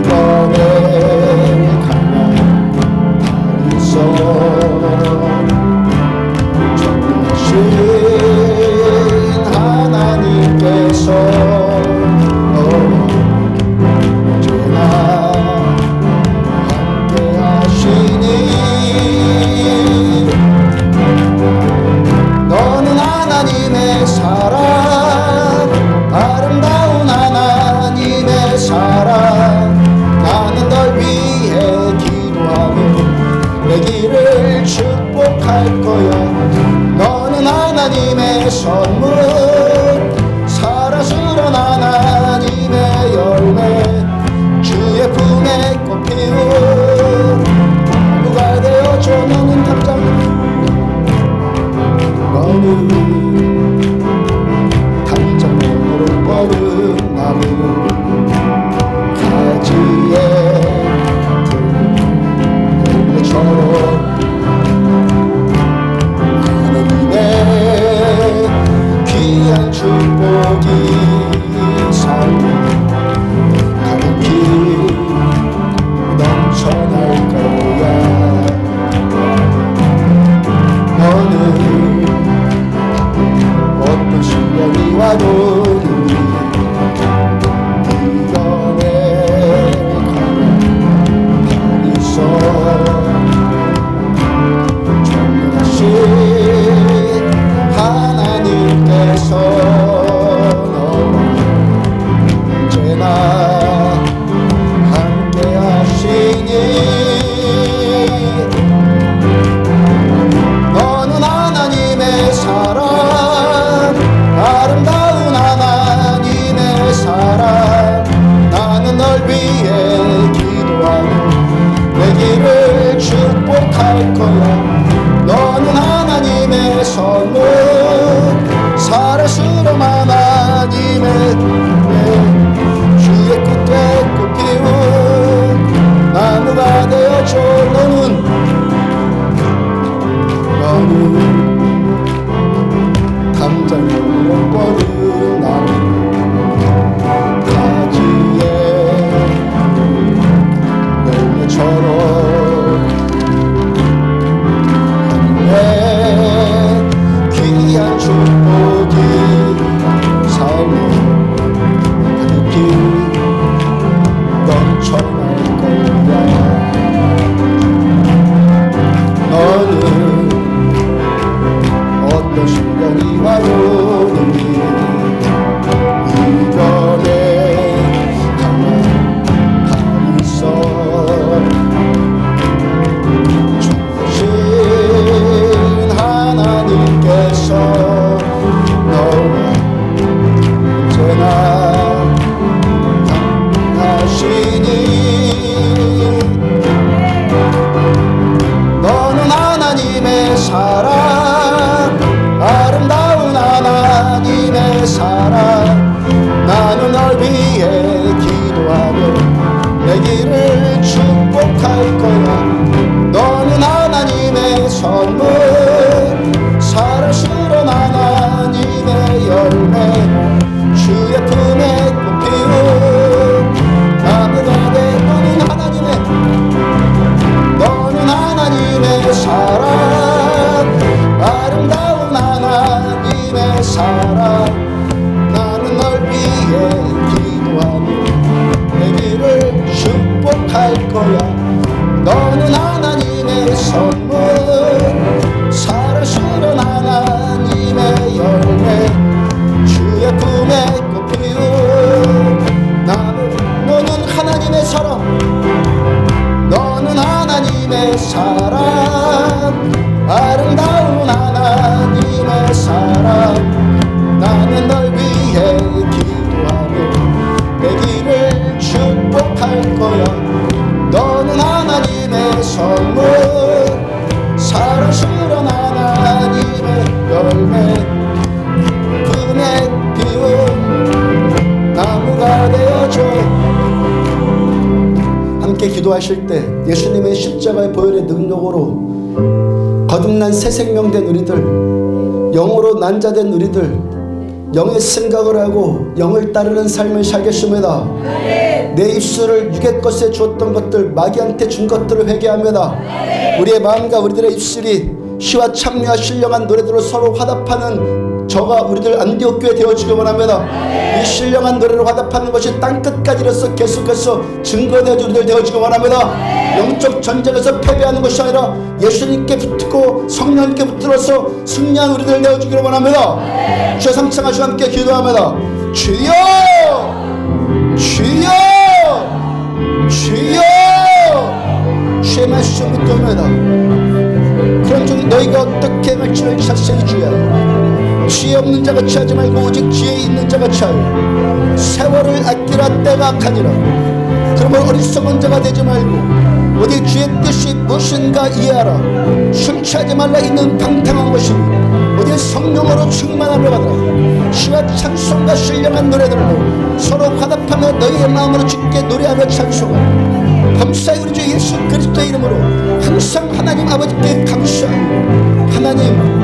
Speaker 1: 이번에 가만 있어 전능하신 하나님께서 언제나 함께 하시니 너는 하나님의 사랑 아름다운 하나님의 사랑 나는 널 위해 기도하며 내 길을 축복할 거야 너는 하나님의 선물 사랑스러운 하나님의 열매 주의 품에 꽃피운 누가 되어줘 너는 당장 너는 당장으로 뻗은 나무 가지에 열매처럼 귀한 축복이 삶을 가득히 넘쳐날 거야 너는 어떤 시련이 와도 이겨내 가만히 있어 정하신 하나님께서 언제나 함께 하시니 너는 하나님의 사랑 아름다운 하나님의 사랑 나는 널 위해 기도하며 내 길을 축복할 거야 너는 하나님의 선물 사랑스러운 하나님의 주의 끝에 꽃피운 나무가 되어줘 너는 당장으로 뻗은 나무 가지에 열매처럼 귀한 축복이 삶을 가득히 넘쳐날 거야 너는 어떤 시련이 와도 이겨내 가만히 있어 하나님께서 너와 언제나 함께하시니 너는 하나님의 사랑 아름다운 하나님의 사랑 나는 널 위해 기도하며 내 길을 축복할 거야 너는 하나님의 선물 사랑스러운 하나님의 열매 주의 품에 꽃피운 나무가 돼 너는 하나님의 사랑 아름다운 하나님의 사랑 나는 널 위해 기도하며 내 길을 축복할 거야 너는 하나님의 선물 사랑스러운 하나님의 열매 주의 품에 꽃피운 나무 너는 하나님의 사랑 너는 하나님의 사랑 아름다운 하나님의 사랑 나는 널 위해 기도하며 내 길을 축복할 거야 너는 하나님의 선물 사랑스러운 하나님의 열매 품에 피운 나무가 되어줘 함께 기도하실 때 예수님의 십자가의 보혈의 능력으로 거듭난 새 생명 된 우리들 영으로 난자된 우리들 영의 생각을 하고 영을 따르는 삶을 살겠습니다. 내 입술을 육의 것에 주었던 것들, 마귀한테 준 것들을 회개합니다. 우리의 마음과 우리들의 입술이 시와 찬미와 신령한 노래들로 서로 화답하는 저가 우리들 안디옥 교회 되어주기 원합니다. 이 신령한 노래로 화답하는 것이 땅끝까지 이뤄서 계속해서 증거되어 우리들 되어주기 원합니다. 영적 전쟁에서 패배하는 것이 아니라 예수님께 붙고 성령님께 붙들어서 승리한 우리들 되어주기를 원합니다. 주여 삼창하시고 함께 기도합니다. 주여! 주여! 주여! 주의 말씀 붙듭니다. 그런 중 너희가 어떻게 행할지를 자세히 주의하라. 지혜 없는 자가 취하지 말고 오직 지혜 있는 자가 취하여 세월을 아끼라. 때가 가니라. 그러므로 어리석은 자가 되지 말고 오직 주의 뜻이 무엇인가 이해하라. 술 취하지 말라. 이는 방탕한 것이니 오직 성령으로 충만함을 받으라. 시와 찬송과 신령한 노래들로 서로 화답하며 너희의 마음으로 주께 노래하며 찬송하라. 범사에 우리 주 예수 그리스도의 이름으로 항상 하나님 아버지께 감사하고 하나님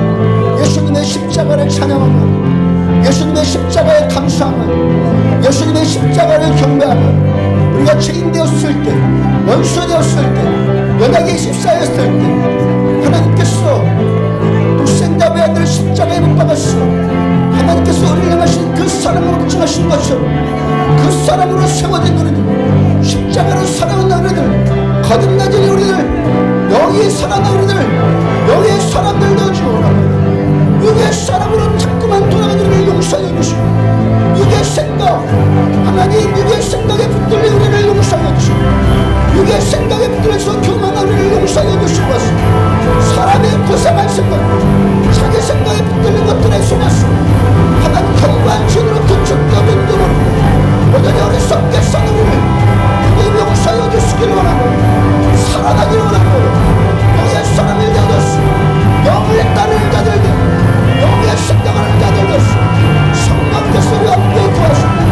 Speaker 1: 예수님의 십자가를 찬양하며 예수님의 십자가에 감사하며 예수님의 십자가를 경배하며 우리가 죄인 되었을 때, 원수 되었을 때, 연약에 휩싸였을 때 하나님께서 독생자 아들 십자가에 못 박았어. 하나님께서 우리를 향하신 그 사랑으로 붙임하신 것처럼 그 사랑으로 세워진 우리들, 십자가로 살아온 우리들, 거듭나진 우리들, 영의 살아난 우리들, 영의 사람들 넣어주고 육의 사람으로 자꾸만 돌아가는 우리를 용서해 주시고 육의 생각, 하나님 육의 생각에 붙들린 우리를 용서해 주시고 육의 생각에 붙들려서 교만한 우리를 용서해 주시고 사람의 고생할 생각, 자기 생각에 붙들린 것들에 속았어. 하나님 견고한 죄로 도축되어진 dem으로 여전히 어리석게 사는 우리를 용서해 주시기를 원하고 살아나기를 원하고 영의 사람을 되었어. 영을 따르는 자들 영의 생각을 자들 되었어. 성령께서 우리 함께 도와주시고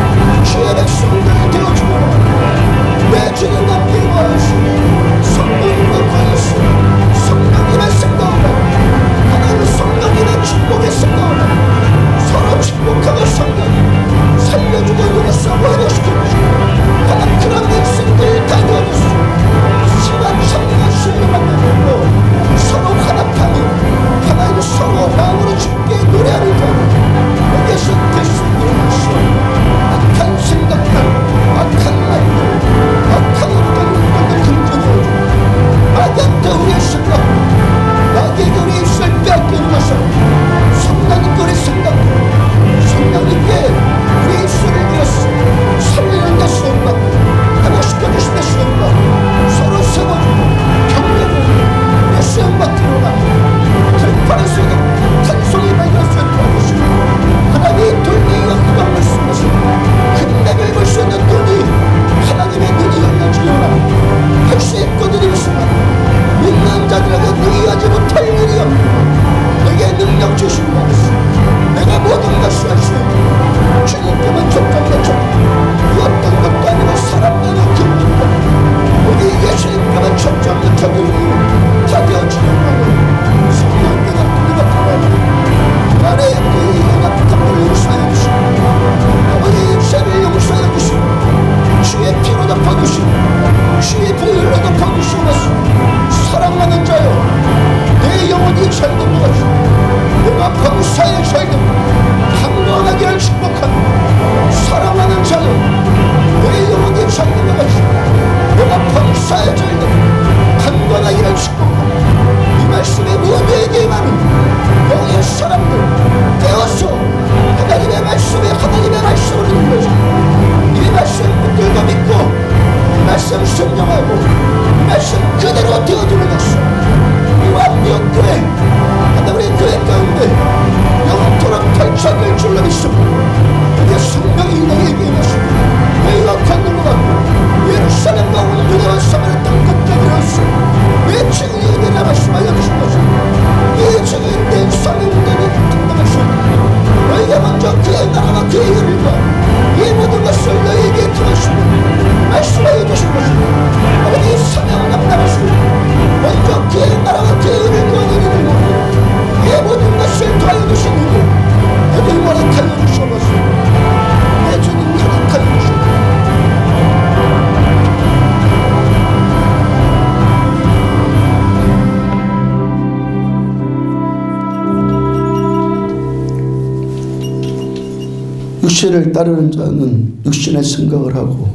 Speaker 1: 육신을 따르는 자는 육신의 생각을 하고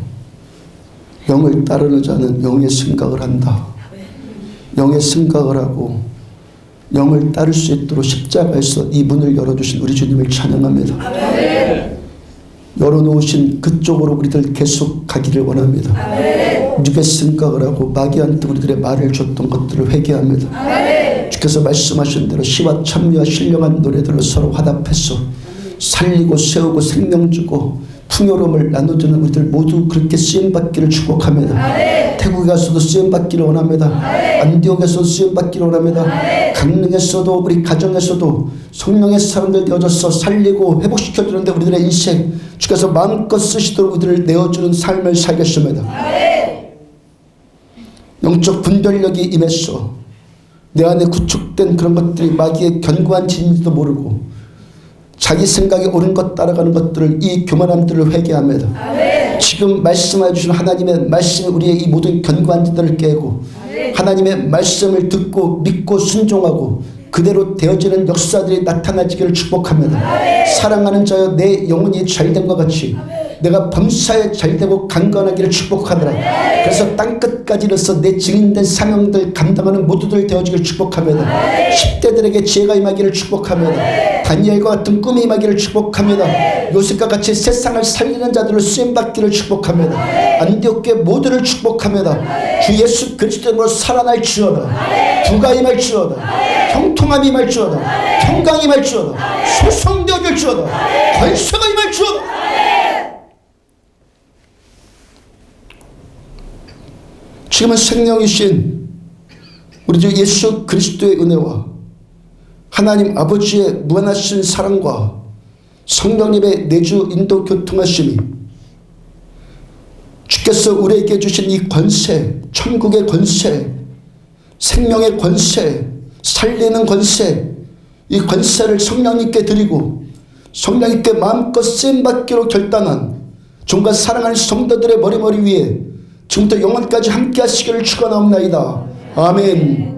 Speaker 1: 영을 따르는 자는 영의 생각을 한다. 영의 생각을 하고 영을 따를 수 있도록 십자가에서 이 문을 열어주신 우리 주님을 찬양합니다. 열어놓으신 그쪽으로 우리들 계속 가기를 원합니다. 육의 생각을 하고 마귀한테 우리들의 말을 줬던 것들을 회개합니다. 주께서 말씀하신 대로 시와 찬미와 신령한 노래들로 서로 화답해서 살리고 세우고 생명 주고 풍요로움을 나눠주는 우리들 모두 그렇게 쓰임받기를 축복합니다. 태국에 가서도 쓰임받기를 원합니다. 안디옥에서도 쓰임받기를 원합니다. 강릉에서도 우리 가정에서도 성령의 사람들 되어져서 살리고 회복시켜주는데 우리들의 인생 주께서 마음껏 쓰시도록 우리들을 내어주는 삶을 살겠습니다. 영적 분별력이 임했어. 내 안에 구축된 그런 것들이 마귀의 견고한 진인지도 모르고 자기 생각에 옳은 것 따라가는 것들을 이 교만함들을 회개합니다. 지금 말씀해 주신 하나님의 말씀이 우리의 이 모든 견고한 지들을 깨고 하나님의 말씀을 듣고 믿고 순종하고 그대로 되어지는 역사들이 나타나지기를 축복합니다. 사랑하는 자여 내 영혼이 잘됨과 같이 내가 범사에 잘되고 강건하기를 축복하더라. 그래서 땅끝까지 이르러서 내 증인된 사명들 감당하는 모두들 되어지기를 축복합니다. 10대들에게 지혜가 임하기를 축복합니다. 다니엘과 같은 꿈이 임하기를 축복합니다. 요셉과 같이 세상을 살리는 자들을 쓰임받기를 축복합니다. 안디옥교회 모두를 축복합니다. 주 예수 그리스도로 살아날지어다. 부가 임할지어다. 형통함이 임할지어다. 평강이 임할지어다. 소성되어질지어다. 권세가 임할지어다. 지금은 생명이신 우리 주 예수 그리스도의 은혜와 하나님 아버지의 무한하신 사랑과 성령님의 내주 인도 교통하심이 주께서 우리에게 주신 이 권세, 천국의 권세, 생명의 권세, 살리는 권세, 이 권세를 성령님께 드리고 성령님께 마음껏 쓰임받기로 결단한 종과 사랑하는 성도들의 머리 위에 지금부터 영원까지 함께 하시기를 축원하옵나이다. 아멘.